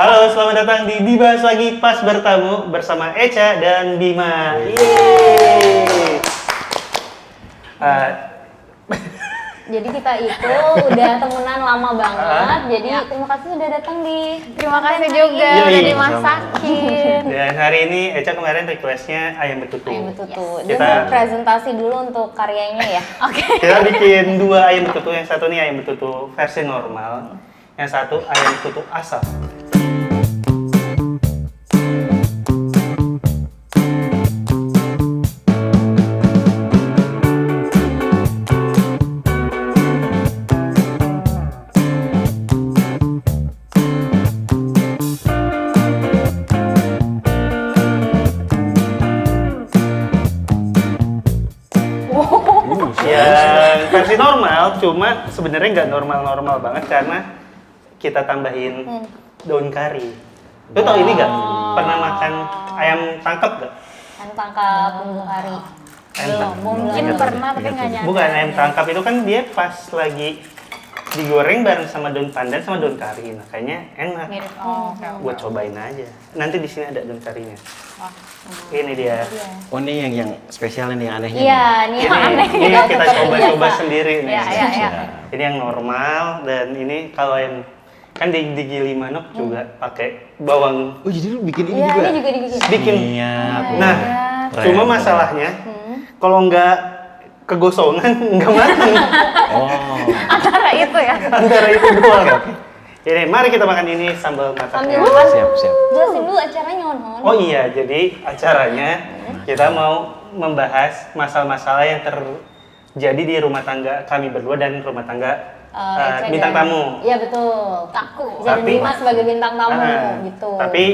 Halo, selamat datang di Dibahas Lagi Pas Bertamu bersama Echa dan Bima. Yeay. Jadi kita itu udah temenan lama banget. Jadi terima kasih sudah datang di. Terima kasih juga Yoi. udah dimasakin. Dan hari ini Echa kemarin requestnya ayam betutu. Ayam betutu. Yes. Dia mau presentasi dulu untuk karyanya ya. Oke. Kita bikin 2 ayam betutu. Yang satu nih ayam betutu versi normal. Yang satu ayam betutu asap. Yang versi normal, cuma sebenarnya nggak normal-normal banget karena kita tambahin daun kari. Lo tau ini nggak? Pernah makan ayam tangkap nggak? Ayam tangkap bumbu kari. Ayam Mungkin tangkap. pernah tapi nggak nyadar. Bukan ayam tangkap itu kan dia pas lagi digoreng bareng sama daun pandan sama daun kari. Nah, kayaknya enak. Mirip. Oh, oke. Buat cobain aja. Nanti di sini ada daun karinya. Wah. Ini dia. Oh ini yang spesial ini yang anehnya. Iya, ini yang aneh. Ini kita coba-coba sendiri nih. Iya, iya, iya. Ini yang normal dan ini kalau yang kan di Gili Manuk juga pakai bawang. Oh jadi lu bikin ini Iya, juga? ini juga dibikin. Bikin. Iya. Nah, Keren, cuma keren. masalahnya kalau nggak kegosongan nggak matang. Oh. Antara itu ya. Antara itu doang. Jadi mari kita makan ini sambal matangnya. Sambil makan. Siap siap. Jelasin dulu acaranya on. Oh iya, jadi acaranya kita mau membahas masalah-masalah yang terjadi di rumah tangga kami berdua dan rumah tangga Echa bintang dan- tamu. Iya betul. Takut. Jadi Tapi- Bima sebagai bintang tamu gitu. Tapi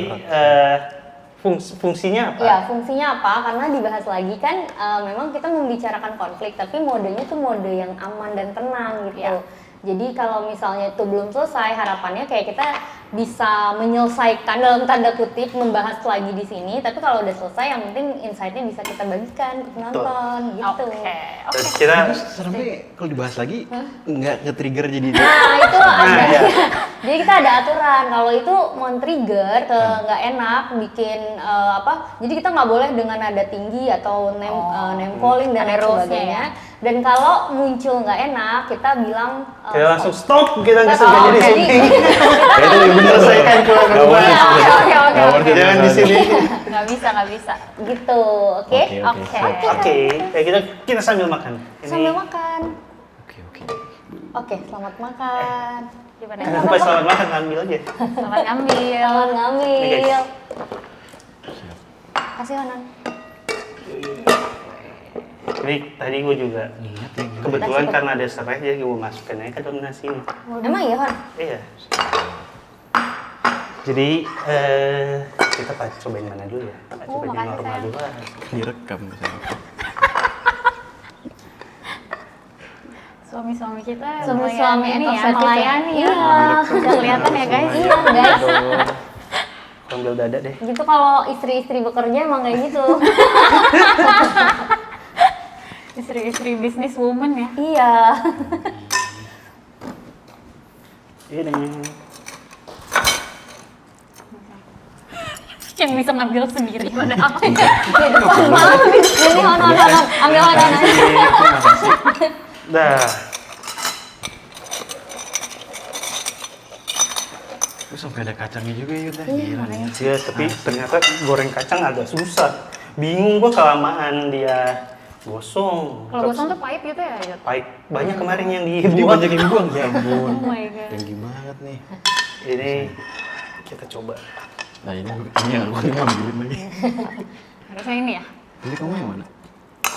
fungsinya apa? Ya, fungsinya apa? Karena dibahas lagi kan memang kita membicarakan konflik, tapi modenya tuh mode yang aman dan tenang gitu. Ya. Jadi kalau misalnya itu belum selesai, harapannya kayak kita bisa menyelesaikan dalam tanda kutip membahas lagi di sini. Tapi kalau udah selesai, yang penting insight-nya bisa kita bagikan ke penonton gitu. Oke. Terus kita Terus seremnya kalau dibahas lagi nggak nge-trigger jadi Nah itu ada. iya. Jadi kita ada aturan kalau itu mau trigger ke nggak enak bikin apa? Jadi kita nggak boleh dengan nada tinggi atau name calling dan Ada lain rules-nya sebagainya. Dan kalau muncul nggak enak kita bilang kita langsung stop, kita nggak Oh, sengaja di jadi- syuting. Itu menyelesaikan keluar. Oke. Jangan di sini. Nggak bisa. gitu, oke? Oke. Oke, kayak kita sambil makan. Sambil makan. Oke. Oke, selamat makan. Gimana? Kenapa selamat makan ambil aja. Selamat ngambil. Selamat Nih, ngambil. guys. Kasih Hanan. Jadi tadi gue juga Ingat ya gila. kebetulan karena ada serai jadi gue masukin aja ke dalam nasi ini. Emang iya Han? Iya. Jadi kita cobain mana dulu ya? Cobain yang makasih, normal sayang. dulu lah. Direkam misalnya. Suami-suami kita Suami-suami ini ya, eksotis ya? melayani ya. Iya. Udah kelihatan ya guys. Iya guys. Ambil dada deh. Gitu kalau istri-istri bekerja emang kayak gitu. Istri-istri bisnis woman ya. Iya. Ini. Yang bisa ngambil sendiri pada aku. Di depan malah ini Han ambil Han. Dah. Terus sampai ada kacangnya juga ya udah. Gila nih. Iya, tapi ternyata goreng kacang agak susah. Bingung gua kelamaan dia gosong. Kalau gosong tuh pahit gitu ya. Jod? Pahit. Banyak kemarin yang Jadi dibuat. banyak yang buang ya ampun. Oh my god. Tinggi banget nih. Ini kita coba. Nah ini yang aku ngambilin lagi. Harusnya ini ya. Jadi kamu yang mana?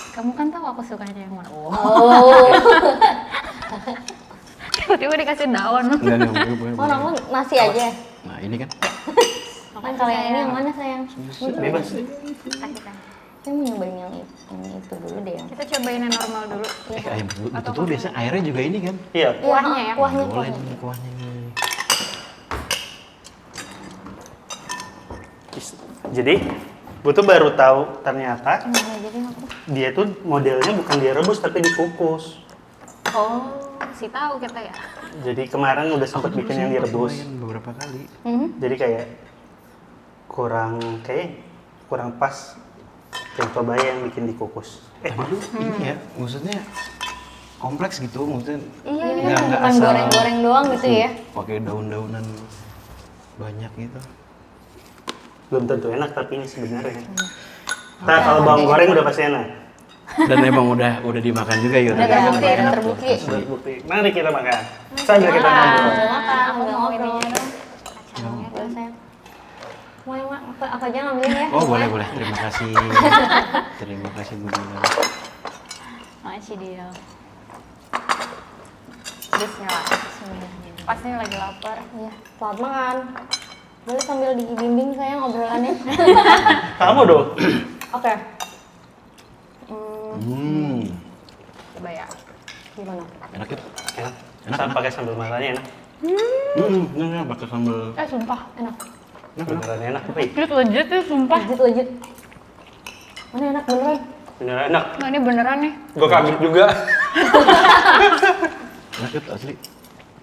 Kamu kan tahu aku sukanya yang mana. Oh. Tiba-tiba dikasih daun. Enggak, bukan. Oh, namun nasi aja. Nah ini kan. Kan kalau yang ini yang mana sayang? Bebas. Kasih kan. Saya mau nyobain yang itu dulu deh yang. Kita cobain yang normal dulu. Ayam betul biasa airnya juga ini kan. Iya. Kuahnya ya? Kuahnya, Boleh kuahnya. nih kuahnya nih. Jadi gue tuh baru tahu ternyata Nah, jadi aku. dia tuh modelnya bukan direbus tapi dikukus. Oh, kasih tahu kita ya. Jadi kemarin udah sempet bikin yang direbus. Cobain beberapa kali. Jadi kayak kurang pas. Yang coba yang bikin dikukus. Tapi lu ini ya, maksudnya kompleks gitu, maksudnya Iya, nggak bukan asal goreng-goreng doang gitu ya. pakai daun-daunan banyak gitu. Belum tentu enak tapi ini sebenarnya. Nah, kalau bawang goreng udah pasti enak. Dan emang udah dimakan juga ya. Udah terbukti, udah terbukti. Sudah bukti. Mari kita makan. Sambil kita ngobrol. Aku mau ininya dong. Kacangnya dulu sayang. Mau yang aku aja ngambilin ya. Oh boleh. Terima kasih. Terima kasih Bu Dina. Makasih dia. Bismillah. Pasti lagi lapar. Iya, selamat makan. Boleh sambil dibimbing sayang obrolannya. Kamu dong. Oke. Coba ya. Gimana? Enak ya? Enak. Enak, Sama enak. pakai sambal matanya enak. Enggak pakai sambal. Sumpah. Enak. Beneran enak. Wih, Legit ya, sumpah. Legit. Mana enak beneran? beneran enak. Nah, ini beneran nih. Gue kaget juga. Enak ya asli.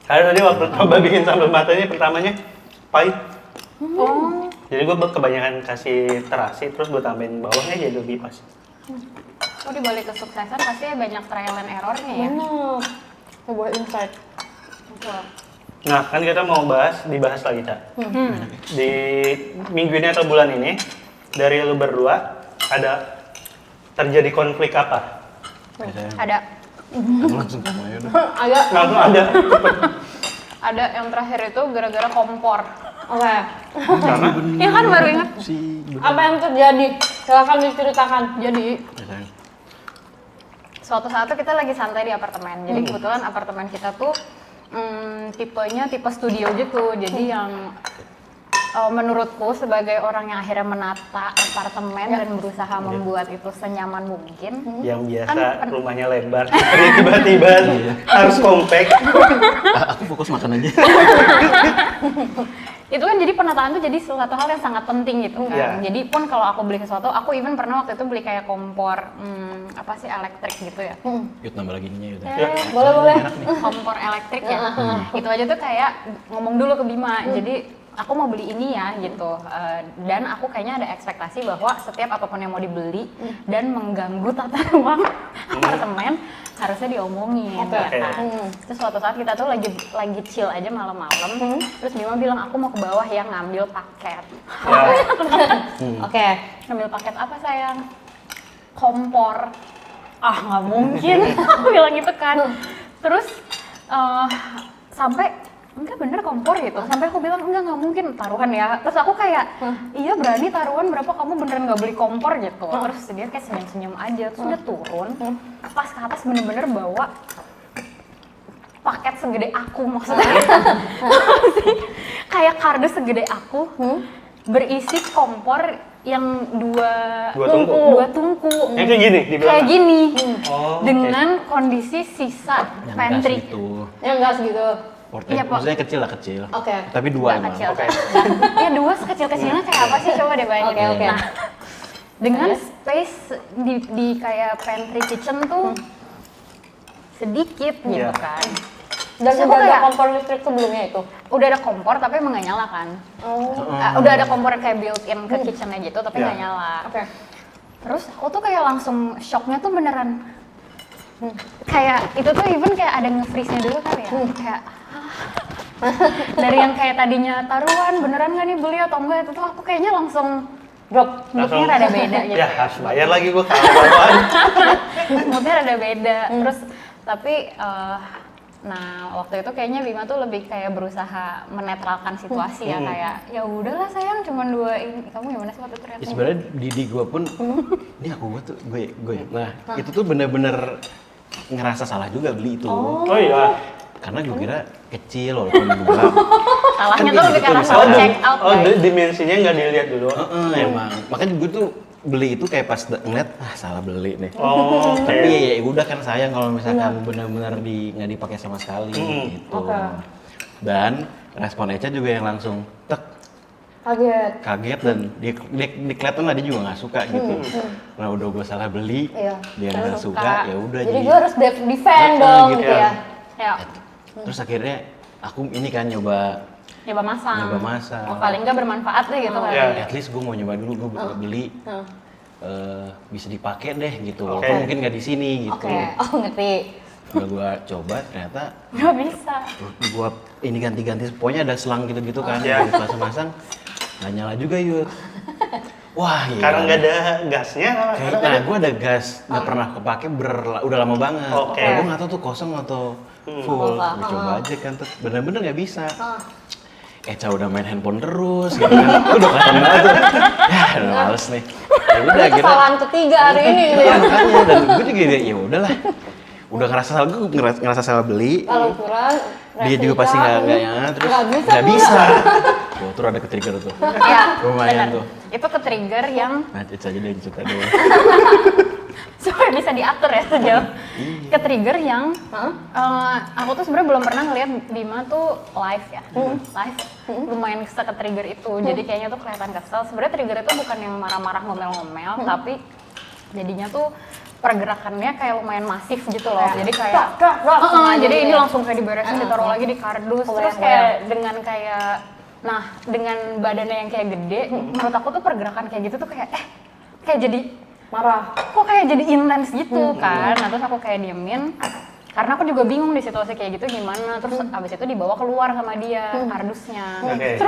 Karena tadi waktu coba bikin sambal matanya pertamanya pahit. Oh. Jadi gue kebanyakan kasih terasi terus gue tambahin bawangnya jadi lebih pas. Oh, di balik kesuksesan pasti banyak trial and errornya ya. Bener. Sebuah insight. Betul. Nah kan kita mau dibahas lagi Cak. Di minggu ini atau bulan ini dari lu berdua ada terjadi konflik apa? Ada Langsung semuanya udah. Agak. Langsung ada. ada yang terakhir itu gara-gara kompor. Oke. Karena Ya kan baru ingat. Si Apa yang terjadi? Silakan diceritakan. Jadi Sayang. suatu saat tuh kita lagi santai di apartemen. Jadi kebetulan apartemen kita tuh tipenya tipe studio gitu. Jadi yang menurutku sebagai orang yang akhirnya menata apartemen dan berusaha membuat itu senyaman mungkin. yang biasa rumahnya lebar, tapi tiba-tiba harus compact. Aku fokus makan aja. Itu kan jadi penataan tuh jadi suatu hal yang sangat penting gitu kan. Iya. Jadi pun kalau aku beli sesuatu, aku even pernah waktu itu beli kayak kompor apa sih elektrik gitu ya. Yuk nambah lagi ininya yuk. Ya. Boleh. Kompor elektrik ya. Itu aja tuh kayak ngomong dulu ke Bima. Jadi aku mau beli ini ya gitu. Dan aku kayaknya ada ekspektasi bahwa setiap apapun yang mau dibeli dan mengganggu tata ruang apartemen harusnya diomongin. Oke. Ya kan? Terus suatu saat kita tuh lagi chill aja malam-malam. Terus Bima bilang aku mau ke bawah ya ngambil paket. Oke. Ngambil paket apa sayang? Kompor. Ah nggak mungkin. Aku bilang gitu kan. Terus sampai enggak bener kompor gitu. Sampai aku bilang enggak mungkin taruhan ya. Terus aku kayak iya berani taruhan berapa kamu beneran nggak beli kompor gitu. Terus dia kayak senyum-senyum aja. Terus udah turun. Pas ke atas bener-bener bawa paket segede aku maksudnya. Kayak kardus segede aku. Berisi kompor yang dua tungku. Yang kayak gini di belakang. Kayak gini. Oh, Dengan kondisi sisa Yang pantry. gas itu. Yang enggak segitu. Portable. Iya, Pak. Maksudnya kecil lah kecil. Oke. Tapi dua Nggak emang. kecil. Oke. Ya dua sekecil-kecilnya kayak apa sih coba deh bayangin. Oke. Nah, dengan space di kayak pantry kitchen tuh sedikit gitu Iya. kan. Dan Terus aku udah ada kayak- kompor listrik sebelumnya itu. Udah ada kompor tapi emang nggak nyala kan. Udah ada kompor yang kayak built-in ke kitchennya gitu tapi nggak Iya. nyala. Oke. Terus aku tuh kayak langsung shocknya tuh beneran kayak itu tuh even kayak ada nge-freeze-nya dulu kali ya. Kayak dari yang kayak tadinya taruhan beneran nggak nih beli atau enggak itu tuh aku kayaknya langsung drop moodnya rada beda gitu. Ya harus bayar lagi gue kalau Moodnya rada beda. Terus tapi nah waktu itu kayaknya Bima tuh lebih kayak berusaha menetralkan situasi ya kayak ya udahlah sayang cuman dua ini. Kamu gimana sih waktu itu Ya, reaksinya? sebenarnya di gue pun, ini aku tuh gue. Nah, itu tuh bener-bener ngerasa salah juga beli itu. Oh iya. Karena gue kira kecil walaupun dua. Salahnya Kan tuh lebih gitu karena misalnya. salah check out guys. Dimensinya nggak dilihat dulu. Emang. Makanya gue tuh beli itu kayak pas ngeliat, salah beli nih. Oh, Tapi oke. ya udah kan sayang kalau misalkan benar-benar nggak dipakai sama sekali gitu. Oke. Dan respon Eca juga yang langsung kaget dan dia kelihatan lah dia juga nggak suka gitu. Nah udah gue salah beli, Iya. dia Terus nggak suka. suka, ya udah Jadi gue harus defend Nah, dong gitu gitu ya. Ya. Terus akhirnya aku ini kan nyoba Masak. masak. Paling nggak bermanfaat deh gitu kan. Iya. At least gue mau nyoba dulu, gue beli bisa dipakai deh gitu. Oke. Walaupun mungkin nggak di sini gitu. Oke, oh ngerti. Udah gue coba ternyata Nggak bisa. gue ini ganti-ganti, pokoknya ada selang gitu-gitu kan. Iya. Di pasang-pasang nggak nyala juga Yud. Wah iya. Karena nggak ada gasnya. Nah, gue ada gas, nggak pernah kepake udah lama banget. Oke. Nah, gue nggak tahu tuh kosong atau full. Full, Gue coba aja kan, tuh bener-bener nggak bisa. Ah. Eca udah main handphone terus, gitu kan. Gue udah kelihatan banget tuh. Ya, udah males nih. Ya udah Ini akhirnya. kesalahan ketiga hari ini gitu ya. Makanya, dan gue juga ya udahlah. Udah ngerasa salah beli. Kalau kurang, Dia juga pasti nggak terus Nggak bisa nggak pula. bisa. Tuh, terus ada ke-trigger tuh. Ya, Lumayan benar. tuh. Itu ke-trigger yang Nah, Eca aja deh yang cerita dulu. supaya bisa diatur ya sejauh. Iya. Ke-trigger yang Hah? aku tuh sebenarnya belum pernah ngeliat Bima tuh live ya. Live lumayan ke-trigger itu. Jadi kayaknya tuh kelihatan kesel. Sebenarnya trigger itu bukan yang marah-marah ngomel-ngomel, tapi jadinya tuh pergerakannya kayak lumayan masif gitu loh. Jadi kayak jadi ini langsung kayak diberesin, ditaruh lagi di kardus. Terus kayak dengan badannya yang kayak gede, menurut aku tuh pergerakan kayak gitu tuh kayak kayak jadi marah. kok kayak jadi intens gitu kan. Nah terus aku kayak diemin karena aku juga bingung di situasi kayak gitu gimana. Terus abis itu dibawa keluar sama dia kardusnya. Oke.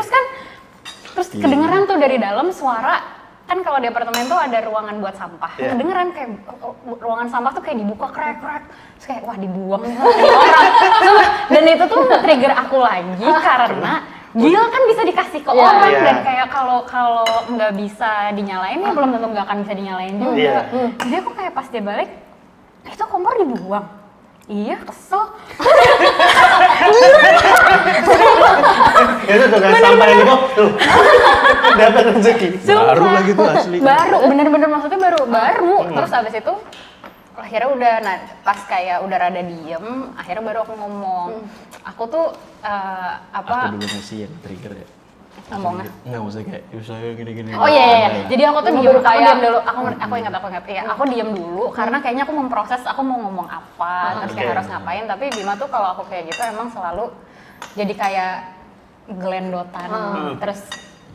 Terus kedengeran tuh dari dalam suara, kan kalau di apartemen tuh ada ruangan buat sampah. Iya. Kedengeran kayak ruangan sampah tuh kayak dibuka krek-krek. Terus kayak wah dibuang nih sama orang. Dan itu tuh trigger aku lagi karena Gil kan bisa dikasih ke Iya. orang Iya. dan kayak kalau nggak bisa dinyalain ya belum tentu nggak akan bisa dinyalain juga. Iya. Jadi aku kayak pas dia balik, itu kompor dibuang. Iya, kesel. Itu tuh kan sampah yang dibawa, tuh. Dapat rezeki. Baru lagi tuh asli. Baru, bener-bener maksudnya baru. Terus abis itu akhirnya udah, nah pas kayak udah rada diem, akhirnya baru aku ngomong. Aku tuh Aku dulu ngasih yang trigger ya. ngomongnya. Enggak maksudnya kayak, saya gini-gini. Oh iya. Jadi aku tuh diem, aku diem dulu. Aku ingat. Iya, aku diem dulu karena kayaknya aku memproses aku mau ngomong apa, terus kayak Oke. harus ngapain. Tapi Bima tuh kalau aku kayak gitu emang selalu jadi kayak gelendotan, terus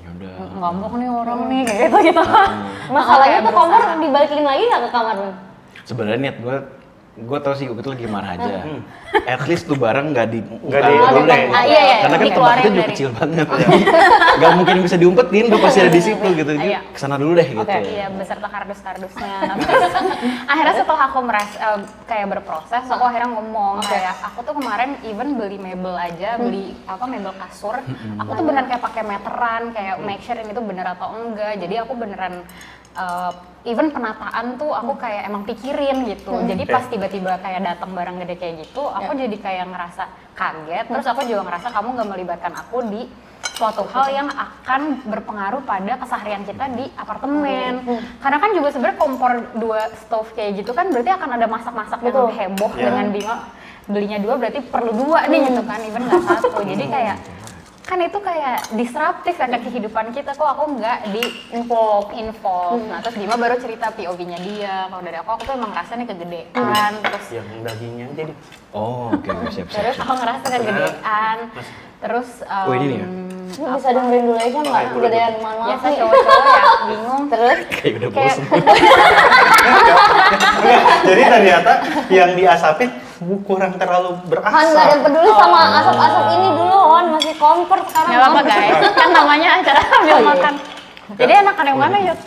Yaudah. ngomong nih orang nih kayak gitu. Masalahnya Kayak tuh kompor berusaha. dibalikin lagi nggak ke kamar lu? Sebenarnya niat gue tau sih gue tuh lagi marah aja. At least tuh barang nggak Nggak dulu deh. iya, Karena kan tempat dikeluarin itu juga dari- kecil banget. Nggak mungkin bisa diumpetin, udah pasti ada di situ gitu. Jadi Iya. kesana dulu deh gitu. Iya, beserta kardus-kardusnya. Nah, terus akhirnya setelah aku kayak berproses, aku akhirnya ngomong kayak aku tuh kemarin even beli mebel aja, beli mebel kasur. Aku tuh beneran kayak pakai meteran, kayak make sure ini tuh bener atau enggak. Jadi aku beneran even penataan tuh aku kayak emang pikirin gitu. Jadi pas tiba-tiba kayak datang barang gede kayak gitu, aku jadi kayak ngerasa kaget. Terus aku juga ngerasa kamu gak melibatkan aku di suatu hal yang akan berpengaruh pada keseharian kita di apartemen. Karena kan juga sebenarnya kompor 2 stove kayak gitu kan berarti akan ada masak-masak yang Betul. heboh Iya. dengan Bima belinya 2 berarti perlu 2 nih gitu kan, even nggak 1. Jadi kayak kan itu kayak disruptif ya ke kehidupan kita, kok aku nggak di involve. Nah terus Bima baru cerita POV-nya dia. Kalau dari aku tuh emang ngerasa nih kegedean. Terus Yang dagingnya aja di. Oh, oke, siap. terus aku ngerasa kegedean. Terus Oh, ini nih ya? Lu bisa dengerin dulu aja nggak? Boleh, Gedean mohon maaf biasa nih. cowok-cowok ya bingung. Terus Kayak udah Kayak bosen. Jadi ternyata yang diasapin kurang terlalu Han berasap. nggak ada yang peduli sama asap-asap ini dulu, Han masih kompor sekarang. nggak apa-apa Han. guys, kan namanya acara sambil Oh, iya. makan. Jadi enakan yang mana Yud?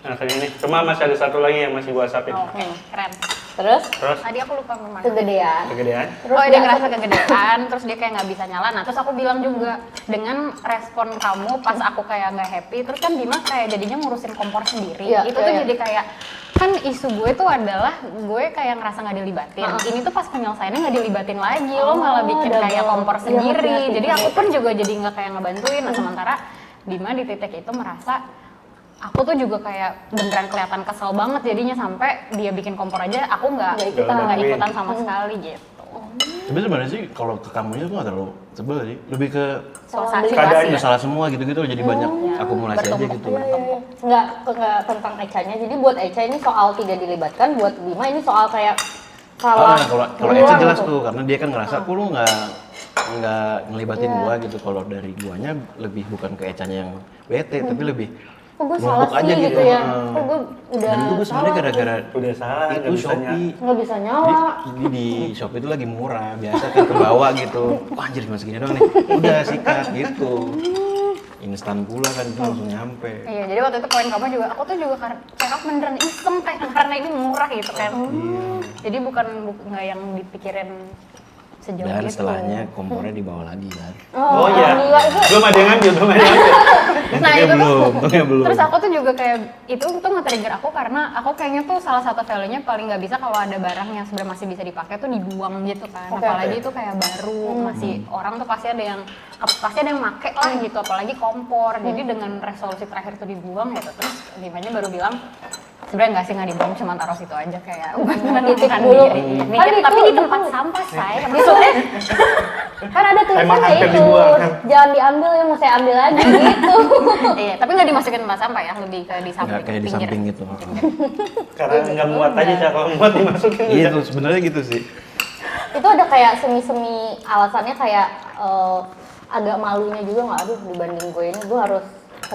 Nah, kayak ini. Cuma masih ada satu lagi yang masih gua asapin. Oke, keren. Terus Terus Tadi aku lupa kemana. kegedean. kegedean. Terus Oh dia dia ngerasa kegedean, terus dia kayak nggak bisa nyala. Nah terus aku bilang juga dengan respon kamu pas aku kayak nggak happy, terus kan Bima kayak jadinya ngurusin kompor sendiri. Iya, Itu iya, tuh iya. jadi kayak kan isu gue tuh adalah gue kayak ngerasa nggak dilibatin. Ini tuh pas penyelesaiannya nggak dilibatin lagi, lo malah bikin double. kayak kompor Iya, sendiri. ngerti, Jadi ngerti. aku pun juga jadi nggak kayak ngebantuin. Nah sementara Bima di titik itu merasa aku tuh juga kayak beneran kelihatan kesel banget jadinya sampai dia bikin kompor aja aku nggak Nggak ikutan. nggak ikutan sama sekali gitu. Tapi sebenarnya sih kalau ke kamunya tuh nggak terlalu sebel sih. Lebih ke Suasana Keadaannya. udah salah semua gitu-gitu jadi banyak akumulasi aja bertumpuk. gitu. Iya, iya, iya. Nggak tentang Echa-nya, jadi buat Echa ini soal tidak dilibatkan, buat Bima ini soal kayak salah. Kalau buang Ece jelas gitu. tuh, karena dia kan ngerasa aku lu nggak ngelibatin gua gitu. Kalau dari guanya lebih bukan ke Ecanya yang bete, tapi lebih Kok gue salah numpuk sih gitu ya? Kok gue udah Dan itu gue sebenarnya salah, gara-gara Udah salah, itu nggak bisa Shopee. nggak bisa nyala. Jadi di Shopee itu lagi murah, biasa kan ke bawah gitu. Wah anjir cuma segini doang nih. Udah sikat gitu. Instan pula kan itu langsung nyampe. Iya, jadi waktu itu poin kamu juga, aku tuh juga check up beneran iseng kayak karena ini murah gitu kan. Jadi bukan nggak yang dipikirin sejauh Dan gitu. setelahnya kompornya dibawa lagi kan. Oh iya, alhamdulillah, itu belum ada yang ngambil, belum ada yang ngambil. Nah itu tuh, untungnya belum. terus aku tuh juga kayak, itu tuh nge-trigger aku karena aku kayaknya tuh salah satu value-nya paling nggak bisa kalau ada barang yang sebenarnya masih bisa dipakai tuh dibuang gitu kan. Oke, Apalagi itu kayak baru, masih orang tuh pasti ada yang make lah gitu, apalagi kompor. Jadi dengan resolusi terakhir tuh dibuang gitu, terus Dimanya baru bilang, sebenarnya nggak sih nggak dibuang, cuma taruh situ aja kayak Nitip kan dulu. diri. Kan Mikir, itu- tapi di itu- tempat sampah say, Maksudnya kan ada Emang tulisannya hampir itu, dibuang, kan? jangan diambil ya, mau saya ambil lagi gitu. Iya, tapi nggak dimasukin tempat sampah ya, lebih ke di samping. Nggak kayak di pinggir. samping gitu. Karena nggak muat aja, Cak. Kalau muat dimasukin Iya udah. tuh sebenarnya gitu sih. Itu ada kayak semi-semi alasannya kayak agak malunya juga nggak, aduh dibanding gue ini gue harus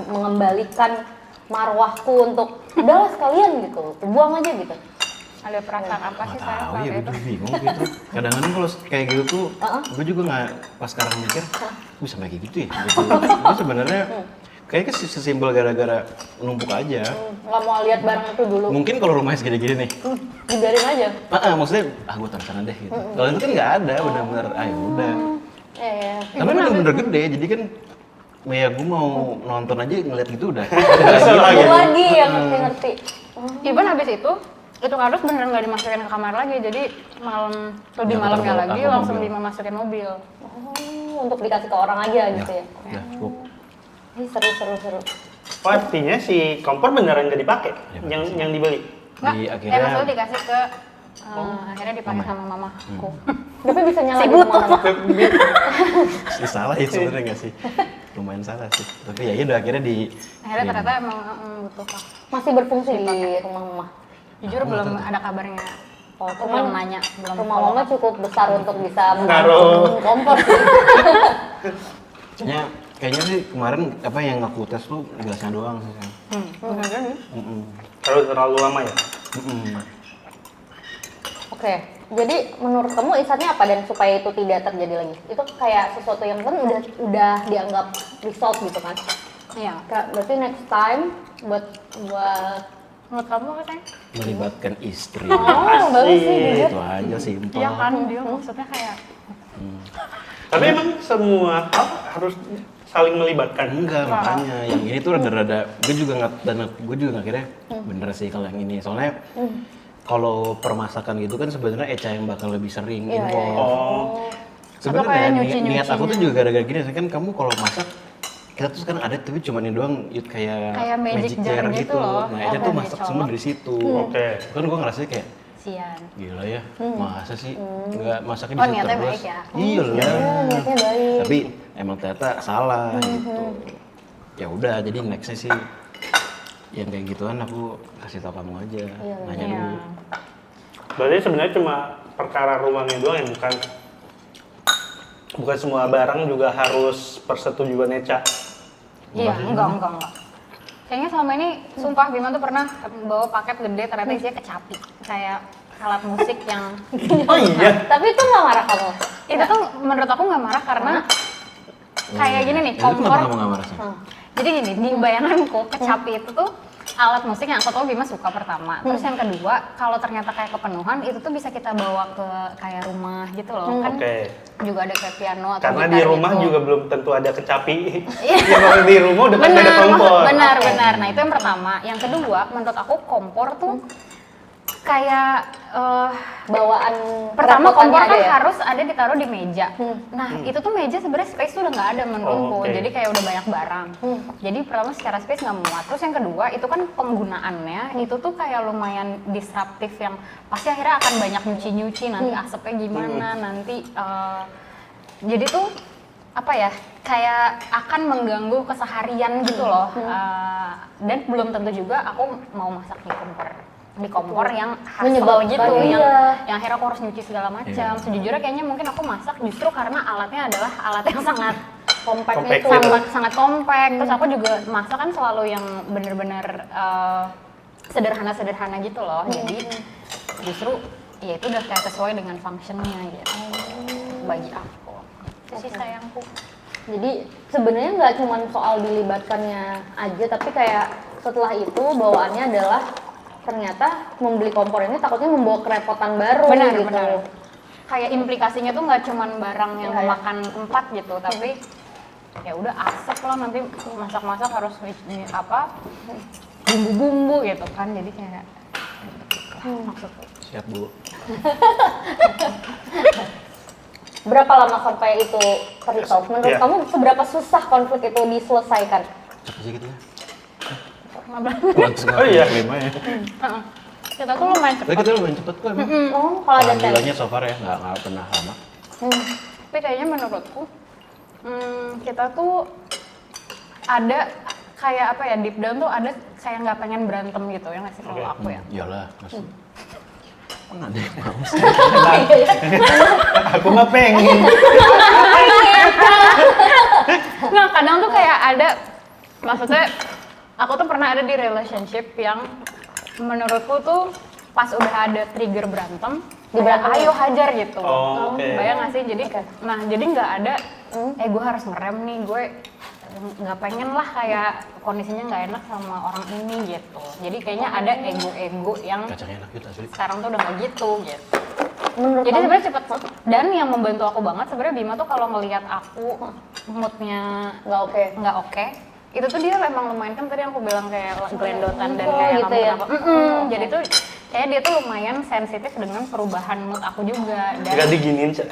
mengembalikan marwahku untuk udahlah sekalian gitu, buang aja gitu. Ada perasaan apa sih Nggak saya tahu saat ya, gue itu? juga bingung gitu. Kadang-kadang kalau kayak gitu tuh, gue juga nggak pas sekarang mikir, gue sampai kayak gitu ya. Gitu. Gue sebenarnya kayaknya sesimpel gara-gara numpuk aja. Nggak mau lihat barang itu dulu, Mungkin kalau rumahnya segede-gede nih, dibiarin aja. maksudnya gue taruh sana deh gitu. Kalau itu kan nggak ada, bener-bener, ayo udah. Iya. Karena kan bener-bener gede, jadi kan ya gue mau nonton aja ngeliat gitu udah. Kesel Ada lagi. lagi yang ngerti-ngerti. Even habis itu kardus beneran nggak dimasukin ke kamar lagi, jadi malam lebih Nggak malamnya terbawa lagi ke langsung mobil. dimasukin mobil. Untuk dikasih ke orang aja gitu ya. Ya, cukup. Ini seru. Oh, artinya si kompor beneran nggak dipakai, Ya, yang dibeli. Nggak, akhirnya- maksudnya dikasih ke akhirnya dipakai sama mamaku. Tapi bisa nyala Si di butuh. kemana-mana. Sih salah ya sebenarnya nggak sih? Lumayan salah sih. Tapi ya udah akhirnya Akhirnya ternyata emang butuh lah. Masih berfungsi di rumah mama. Jujur belum ada kabarnya. Oh, Aku belum nanya, belum rumah follow mama up. cukup besar untuk bisa Naruh. menampung kompor sih. kayaknya sih kemarin apa yang aku tes tuh gelasnya doang sih. Bener jadi. Terlalu lama ya? Oke, jadi menurut kamu insightnya apa dan supaya itu tidak terjadi lagi? Itu kayak sesuatu yang kan udah dianggap resolve gitu kan? Iya. Berarti next time buat Menurut kamu apa sih? Melibatkan istri. bagus sih Asik. jujur. Itu aja simpel. Iya kan dia maksudnya kayak Tapi emang semua hal harus saling melibatkan. Enggak, makanya yang ini tuh rada-rada gue juga nggak, dan gue juga akhirnya bener sih kalau yang ini, soalnya kalau permasakan gitu kan sebenarnya Eca yang bakal lebih sering Iya, involve. iya. Oh, Sebenarnya Atau kayak niat nyuci-nyucinya. aku tuh juga gara-gara gini, kan kamu kalau masak kita tuh kan ada tapi cuma ini doang, kayak magic jar gitu loh. Nah Eca Oh, tuh kayak masak dicolok. semua dari situ. Oke. Kan gue ngerasa kayak sian. gila ya, masa sih nggak masaknya Oh, di situ niatnya terus? baik ya? Iya lah. Niatnya baik. Tapi emang ternyata salah gitu. Ya udah, jadi nextnya sih yang kayak gituan aku kasih tau kamu aja, nanya Iya. dulu. Berarti sebenarnya cuma perkara ruangnya doang yang bukan semua barang juga harus persetujuan Eca. Iya, enggak. Kayaknya selama ini, sumpah Bima tuh pernah bawa paket gede, ternyata isinya kecapi. Kayak alat musik yang... Oh iya. Tapi itu nggak marah kamu? Itu tuh menurut aku nggak marah karena kayak gini nih, Itu kenapa kompor. kamu nggak marah sih? Jadi gini, di bayanganku kecapi itu tuh alat musik yang aku tahu Bima suka pertama. Terus yang kedua, kalau ternyata kayak kepenuhan, itu tuh bisa kita bawa ke kayak rumah gitu loh. Kan Oke. juga ada kayak piano atau Karena gitar di rumah gitu. juga belum tentu ada kecapi. Ya kalau di rumah udah pasti ada Benar, kompor. benar. Nah itu yang pertama. Yang kedua, menurut aku kompor tuh kayak Bawaan pertama perabotannya kompor ada kan ya? harus ada ditaruh di meja. Nah itu tuh meja sebenarnya space tuh udah nggak ada menurutku. Oh, oke. Jadi kayak udah banyak barang. Jadi pertama secara space nggak muat. Terus yang kedua itu kan penggunaannya itu tuh kayak lumayan disruptif yang pasti akhirnya akan banyak nyuci-nyuci nanti asapnya gimana nanti jadi tuh apa ya kayak akan mengganggu keseharian gitu loh. Dan belum tentu juga aku mau masak di kompor di kompor yang hassle Menyebabkan, gitu, iya. yang akhirnya aku harus nyuci segala macam. Iya. Sejujurnya kayaknya mungkin aku masak justru karena alatnya adalah alat yang sangat Compact Compact itu. gitu. sangat compact. Terus aku juga masak kan selalu yang bener-bener sederhana-sederhana gitu loh. Jadi justru ya itu udah kayak sesuai dengan functionnya gitu bagi aku. Itu sih sayangku. Jadi sebenarnya nggak cuma soal dilibatkannya aja, tapi kayak setelah itu bawaannya adalah ternyata membeli kompor ini takutnya membawa kerepotan baru Benar, gitu. benar. Kayak implikasinya tuh nggak cuman barang yang Iya. memakan tempat gitu, tapi ya udah asap lah nanti masak-masak harus ini apa bumbu-bumbu gitu kan, jadi kayak maksudku. Siap Bu. Berapa lama sampai itu terresolve? Menurut Iya. kamu seberapa susah konflik itu diselesaikan? Cepet sih gitu ya. Oh iya. Lima ya. Heeh. Kita tuh lumayan Tapi cepat. kita lumayan cepet kok emang. Oh, kalau ada tes. Alhamdulillahnya so far ya, nggak pernah lama. Tapi kayaknya menurutku kita tuh ada kayak apa ya, deep down tuh ada kayak nggak pengen berantem gitu ya nggak sih kalau aku ya. Iyalah, Mas. Mana ada yang mau sih? Aku mah pengen. Nah kadang tuh kayak ada, maksudnya aku tuh pernah ada di relationship yang menurutku tuh pas udah ada trigger berantem, Diberantem. ayo hajar gitu. Oh, oke. Bayang nggak sih? Jadi, nah jadi nggak ada, gue harus ngerem nih, gue nggak pengen lah kayak kondisinya nggak enak sama orang ini gitu. Jadi kayaknya ada ego-ego yang Kacangnya enak gitu asli. sekarang tuh udah nggak gitu. Menurut Jadi kamu sebenarnya cepet, dan yang membantu aku banget sebenarnya Bima tuh kalau ngelihat aku moodnya nggak oke, itu tuh dia emang lumayan, kan tadi yang aku bilang kayak gelendotan dan Oh, kayak gitu ya? jadi tuh kayak dia tuh lumayan sensitif dengan perubahan mood aku juga. Dan Gak diginiin, Cak.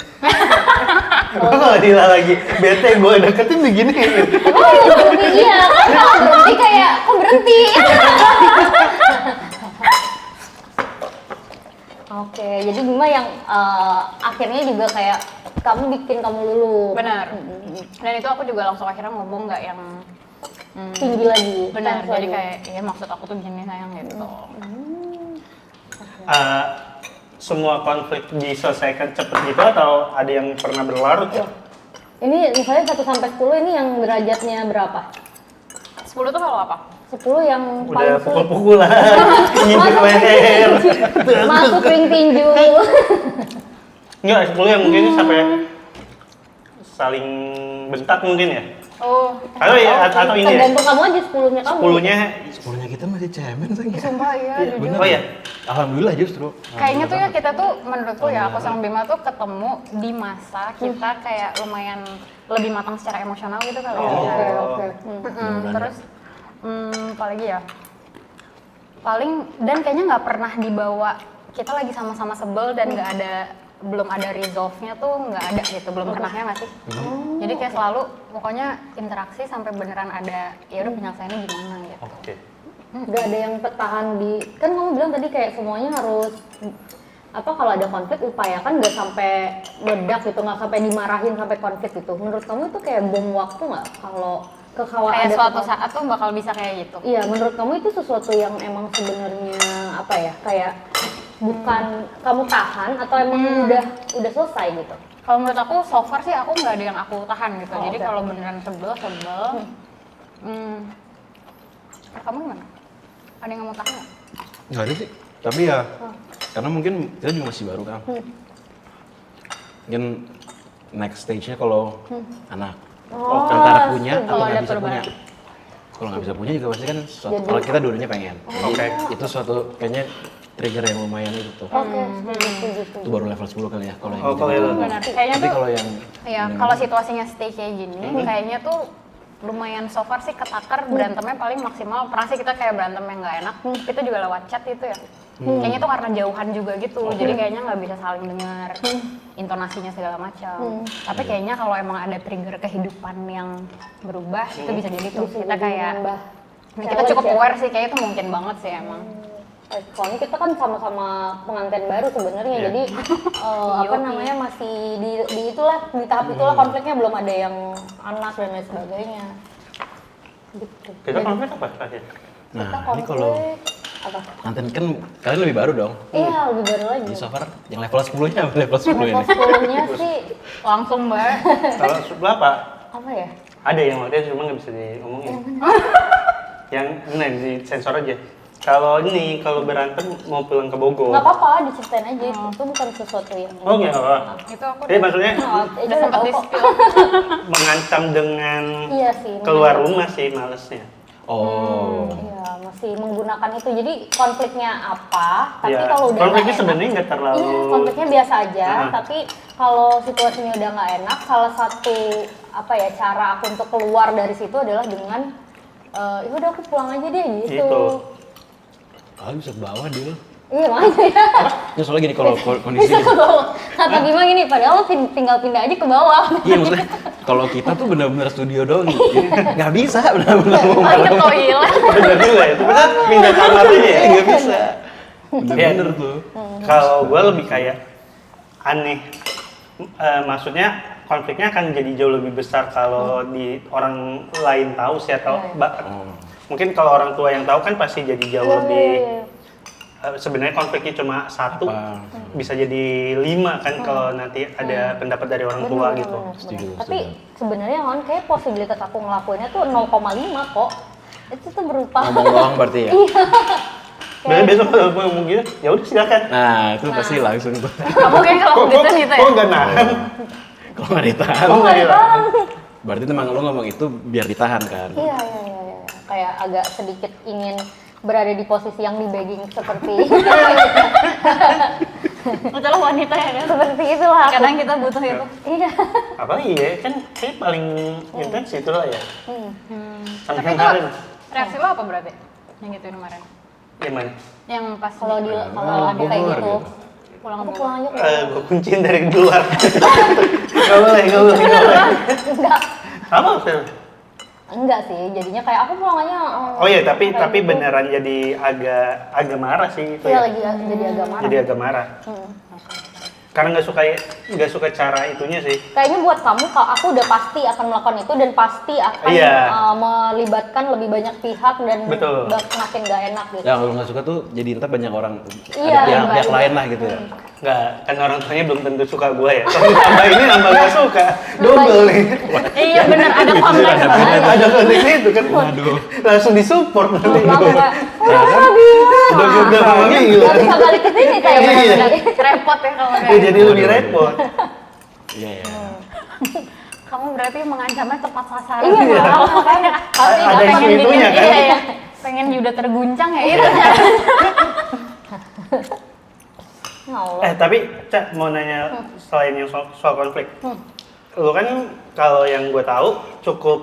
Gue gak dila lagi. Bete gue deketin diginiin. oh iya berhenti, iya kan kalau berhenti kayak kok berhenti. Oke, jadi Bima yang akhirnya juga kayak kamu bikin kamu lulu. benar. Dan itu aku juga langsung akhirnya ngomong nggak yang Tinggi lagi. benar. tense Jadi lagi. kayak ya maksud aku tuh gini sayang gitu. Semua konflik diselesaikan cepet gitu atau ada yang pernah berlarut ya? Ini misalnya 1 sampai 10 ini yang derajatnya berapa? 10 tuh kalau apa? 10 yang Udah paling sulit. pukul-pukulan, injek Masuk leher. Masuk ring tinju. Enggak, 10 yang mungkin sampai saling bentak mungkin ya? Oh, Atau ya, atau ini ya? Tergantung kamu aja 10-nya kamu. 10-nya, Sepuluhnya kita masih cemen sih. sumpah ya jujur. oh ya? Alhamdulillah justru. Kayaknya tuh ya kita tuh menurutku ya aku sama Bima tuh ketemu di masa kita kayak lumayan lebih matang secara emosional gitu kali ya. Oke. Terus apalagi ya? Paling dan kayaknya nggak pernah dibawa kita lagi sama-sama sebel dan nggak ada belum ada resolve-nya tuh nggak ada gitu, belum pernahnya nggak sih? Jadi kayak selalu pokoknya interaksi sampai beneran ada ya udah penyelesaiannya gimana gitu. Oke. Gak ada yang tertahan di, kan kamu bilang tadi kayak semuanya harus apa kalau ada konflik upayakan nggak sampai meledak gitu, nggak sampai dimarahin sampai konflik gitu. Menurut kamu itu kayak bom waktu nggak kalau kekhawatiran Kayak suatu saat tuh bakal bisa kayak gitu. Iya, menurut kamu itu sesuatu yang emang sebenarnya apa ya, kayak bukan kamu tahan atau emang udah selesai gitu? Kalau menurut aku so far sih aku nggak ada yang aku tahan gitu. Oh, Jadi oke. kalau beneran sebel. Kamu gimana? Ada yang mau tahan nggak? Nggak ada sih. Tapi ya, karena mungkin kita juga masih baru kan. Mungkin next stage-nya kalau anak antara punya atau kalau ada nggak bisa perubahan. punya. Kalau nggak bisa punya juga pasti kan suatu, kalau kita dua-duanya pengen. Jadi itu suatu kayaknya trigger yang lumayan itu tuh. Oke, setuju. Itu baru level 10 kali ya kalau yang Oh, kalau itu. Benar. Kayaknya Tapi tuh kalau yang ya kalau situasinya stay kayak gini, kayaknya tuh lumayan so far sih ketakar berantemnya paling maksimal. Pernah sih kita kayak berantem yang nggak enak, kita juga lewat chat itu ya. Kayaknya tuh karena jauhan juga gitu, jadi kayaknya nggak bisa saling dengar intonasinya segala macam. Tapi kayaknya kalau emang ada trigger kehidupan yang berubah, itu bisa jadi tuh kita kayak nambah kita cukup aware sih, kayak itu mungkin banget sih emang. Soalnya kita kan sama-sama pengantin baru sebenarnya, Iya. jadi apa namanya masih di itulah di tahap itulah konfliknya belum ada yang anak dan lain sebagainya. Gitu. Kita konflik apa terakhir? Kita nah ini kalau konflik Apa? Pengantin kan kalian lebih baru dong. Iya, lebih baru lagi. Jadi so far yang level 10-nya apa level 10 ini? Level 10-nya sih Langsung Mbak. Kalau berapa? apa ya? Ada yang waktu itu cuma nggak bisa diomongin. Yang di sensor aja. Kalau ini kalau berantem mau pulang ke Bogor. Nggak apa-apa, diceritain aja. Itu bukan sesuatu yang Oh nggak apa. Itu aku Jadi maksudnya Oh, itu udah udah sempat tahu di kok. spill. mengancam dengan Iya sih. keluar rumah sih malesnya. Oh. Iya, masih menggunakan itu. Jadi konfliknya apa? Tapi Ya, kalau udah konfliknya nggak enak- sebenarnya nggak terlalu. Iya, konfliknya biasa aja. Nah. Tapi kalau situasinya udah nggak enak, salah satu apa ya cara aku untuk keluar dari situ adalah dengan ya udah aku pulang aja deh gitu. Gitu. Ah, bisa ke bawah dia. Iya makanya ya. Ya soalnya gini kalau kondisi Bisa ke bawah. Kata Bima gini, padahal lo tinggal pindah aja ke bawah. Iya maksudnya kalau kita tuh benar-benar studio doang jadi nggak bisa benar-benar mau Lagi ke toilet. Bener juga ya. Tapi kan pindah kamar aja ya. nggak bisa. Bener-bener tuh. Kalau gue lebih kayak aneh. Maksudnya konfliknya akan jadi jauh lebih besar kalau di orang lain tahu sih atau mungkin kalau orang tua yang tahu kan pasti jadi jauh lebih sebenarnya konfliknya cuma satu Apa? bisa jadi 5 kan kalau nanti ada pendapat dari orang tua Bener, gitu. bener, bener. Setuju, Tapi setuju. sebenarnya kan kayak posibilitas aku ngelakuinnya tuh 0,5 kok. Itu tuh berupa Ngomong doang berarti ya. Biasanya besok kalau gue ngomong gitu, ya udah silakan. Nah itu pasti langsung tuh. Kamu kayak kalau gitu nih Teh. Kok nggak nahan? Kalau nggak ditahan, Oh nggak ditahan. berarti emang lo ngomong itu biar ditahan kan. Iya. Kayak agak sedikit ingin berada di posisi yang di begging seperti Itulah wanita ya kan. seperti itulah. aku. Kadang kita butuh itu. Iya. Apalagi ya kan kayak paling intens itu lah ya. Tapi Sampai itu kemarin. reaksi lo apa berarti? Yang gituin kemarin. Gimana? Yang pas Kalau di di- kalau ada kayak Bogor gitu, gitu. pulang aku ke pulang aja. Gue kunciin dari luar. Gak boleh, gak boleh. Enggak. Apa Phil? Enggak sih, jadinya kayak aku pulang aja. Oh iya, tapi kayak gitu. beneran jadi agak marah sih itu Iya ya. lagi jadi agak marah. Jadi agak marah. Karena nggak suka cara itunya sih. Kayaknya buat kamu, kalau aku udah pasti akan melakukan itu dan pasti akan Iya. melibatkan lebih banyak pihak dan Betul. makin gak enak gitu. Ya kalau nggak suka tuh jadi ntar banyak orang Iya, ada pihak iya. lain lah gitu ya. Nggak, kan orang tuanya belum tentu suka gue ya. Kalau ditambah ini nambah gak suka. Double nih. Iya benar ada konflik. Ada konfliknya itu kan. Waduh. Langsung disupport nanti. Aku kayak, Udah mama gila. gak bisa balik ke sini kayak Iya. benar-benar. Repot ya kalau Ya, kayak. jadi lebih repot. Iya ya. Kamu berarti mengancamnya tepat sasaran. Iya, makanya. Pasti Ada nggak isu pengen itunya bikin kan? iya ya. Pengen Yuda terguncang ya itu. Ya Allah. Tapi Cak mau nanya selain yang soal konflik. Lu kan kalau yang gue tahu cukup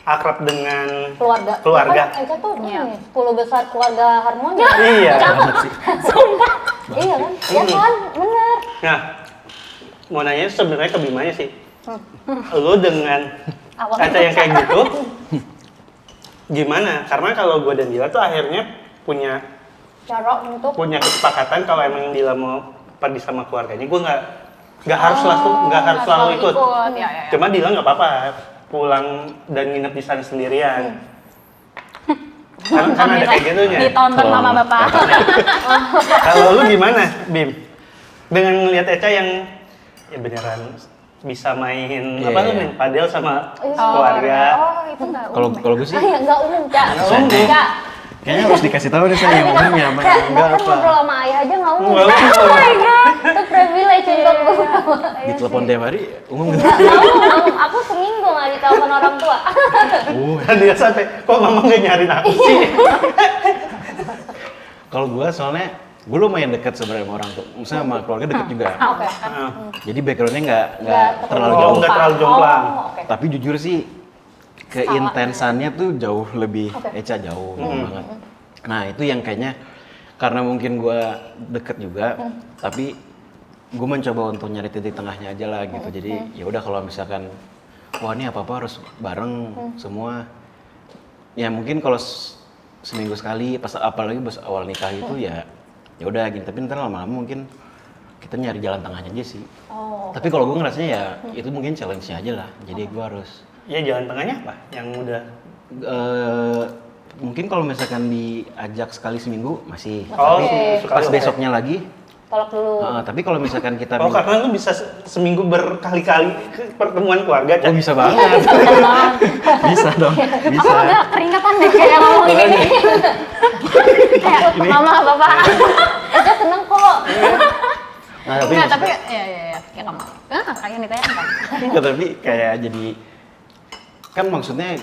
akrab dengan Keluarga. Keluarga. Itu tuh Iya. 10 besar keluarga harmoni. Iya. Sumpah. Iya kan? Iya kan? Bener. Nah, mau nanya sebenarnya ke Bimanya sih. Lu dengan Awalnya kaca yang kayak gitu, gimana? Karena kalau gue dan Dila tuh akhirnya punya Cara untuk kesepakatan kalau emang Dila mau pergi sama keluarganya, gue nggak harus selalu ikut. Ya, ya, ya. Cuma Dila nggak apa-apa pulang dan nginep di sana sendirian. Kan ada kayak gitunya. Ditonton mama bapak. Kalau lu gimana, Bim? Dengan ngeliat Eca yang ya beneran bisa main Iya, apa tuh iya. main padel sama Iya. keluarga. Oh itu enggak. Kalau gue sih Ah ya nggak umum, Cak. Nggak umum. Cak. kayaknya harus dikasih tahu deh saya yang umumnya apa Cak, yang enggak bahkan apa. ngobrol sama ayah aja nggak umum. Nggak umum. Oh my god, itu privilege untuk gue. Di telepon tiap hari umum gitu. Nggak umum. Aku seminggu nggak ditelepon orang tua. Kan dia sampai kok mama nggak nyariin aku sih? Kalau gue soalnya gue lumayan dekat sebenarnya sama orang tuh, misalnya sama keluarga dekat juga. Oke. Jadi backgroundnya nggak Nggak terlalu Oh, jauh. nggak terlalu jomplang. Oh, oke. Tapi jujur sih keintensannya tuh jauh lebih Oke. Eca jauh banget. Nah itu yang kayaknya karena mungkin gue deket juga, tapi gue mencoba untuk nyari titik tengahnya aja lah gitu. Jadi ya udah kalau misalkan wah ini apa harus bareng semua. Ya mungkin kalau seminggu sekali, pas apalagi pas awal nikah itu ya udah gini. Tapi ntar lama-lama mungkin kita nyari jalan tengahnya aja sih. Oh. Tapi kalau gue ngerasanya ya itu mungkin challenge-nya aja lah. Jadi gue harus Ya jalan tengahnya apa? Yang udah mungkin kalau misalkan diajak sekali seminggu masih, Oh, tapi sekali pas oke. besoknya lagi. Tolak dulu. Tapi kalau misalkan kita Oh, karena lu bisa seminggu berkali-kali pertemuan keluarga, Cak? oh bisa banget. Bisa dong, bisa. Aku agak keringatan deh kayak ngomongin ini. Kayak mama bapak. Cak seneng kok. Nah, tapi Enggak, tapi ya kayak kamu. Kayak ditanya kan. tapi kayak jadi kan maksudnya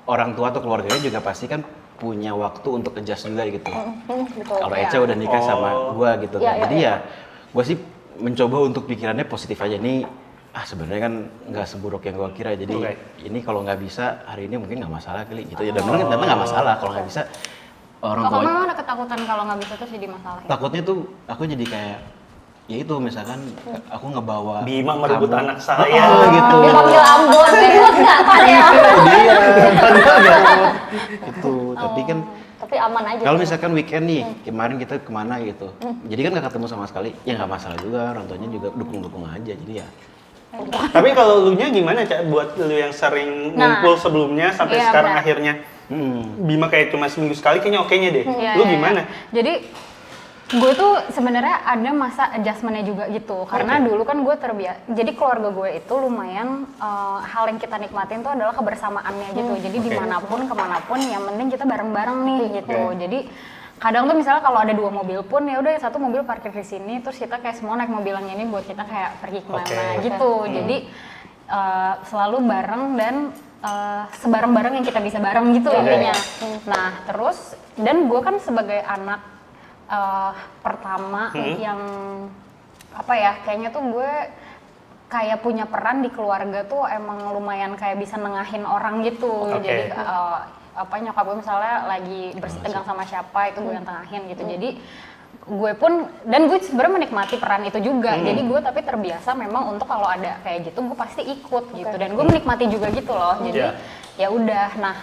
orang tua atau keluarganya juga pasti kan punya waktu untuk adjust juga gitu. Betul. Kalau Eca udah nikah sama gua gitu Iya, kan. iya, Jadi ya gua sih mencoba untuk pikirannya positif aja nih. Sebenarnya kan nggak seburuk yang gua kira. Jadi Oke. ini kalau nggak bisa hari ini mungkin nggak masalah kali gitu ya. Dan bener ternyata nggak masalah kalau nggak bisa orang Oh, tua. kamu memang ada ketakutan kalau nggak bisa terus jadi masalah ya? Takutnya tuh aku jadi kayak ya itu misalkan aku ngebawa Bima merebut kamu- anak saya. gitu. Dipanggil Ambon, ribut nggak kan ya? Itu tapi kan Tapi aman aja. kalau sih. misalkan weekend nih, kemarin kita kemana gitu, jadi kan nggak ketemu sama sekali, ya nggak masalah juga, orang tuanya juga dukung-dukung aja, jadi ya. Tapi kalau lu nya gimana, Cak? Buat lu yang sering Nah, ngumpul sebelumnya sampai iya, sekarang benar. akhirnya Bima kayak cuma seminggu sekali kayaknya oke-nya deh. Iya, Lu iya, gimana? iya. Jadi gue tuh sebenarnya ada masa adjustmentnya juga gitu karena dulu kan gue terbiasa jadi keluarga gue itu lumayan hal yang kita nikmatin tuh adalah kebersamaannya gitu jadi dimanapun kemanapun yang penting kita bareng-bareng nih gitu jadi kadang tuh misalnya kalau ada 2 mobil pun ya udah satu mobil parkir di sini terus kita kayak semua naik mobil yang ini buat kita kayak pergi kemana Oke. gitu jadi selalu bareng dan sebareng-bareng yang kita bisa bareng gitu intinya nah terus dan gue kan sebagai anak pertama yang apa ya kayaknya tuh gue kayak punya peran di keluarga tuh emang lumayan kayak bisa nengahin orang gitu Oke. jadi apa nyokap gue misalnya lagi tegang sama siapa itu gue yang tengahin gitu jadi gue pun dan gue sebenarnya menikmati peran itu juga jadi gue tapi terbiasa memang untuk kalau ada kayak gitu gue pasti ikut gitu dan gue menikmati juga gitu loh jadi ya udah nah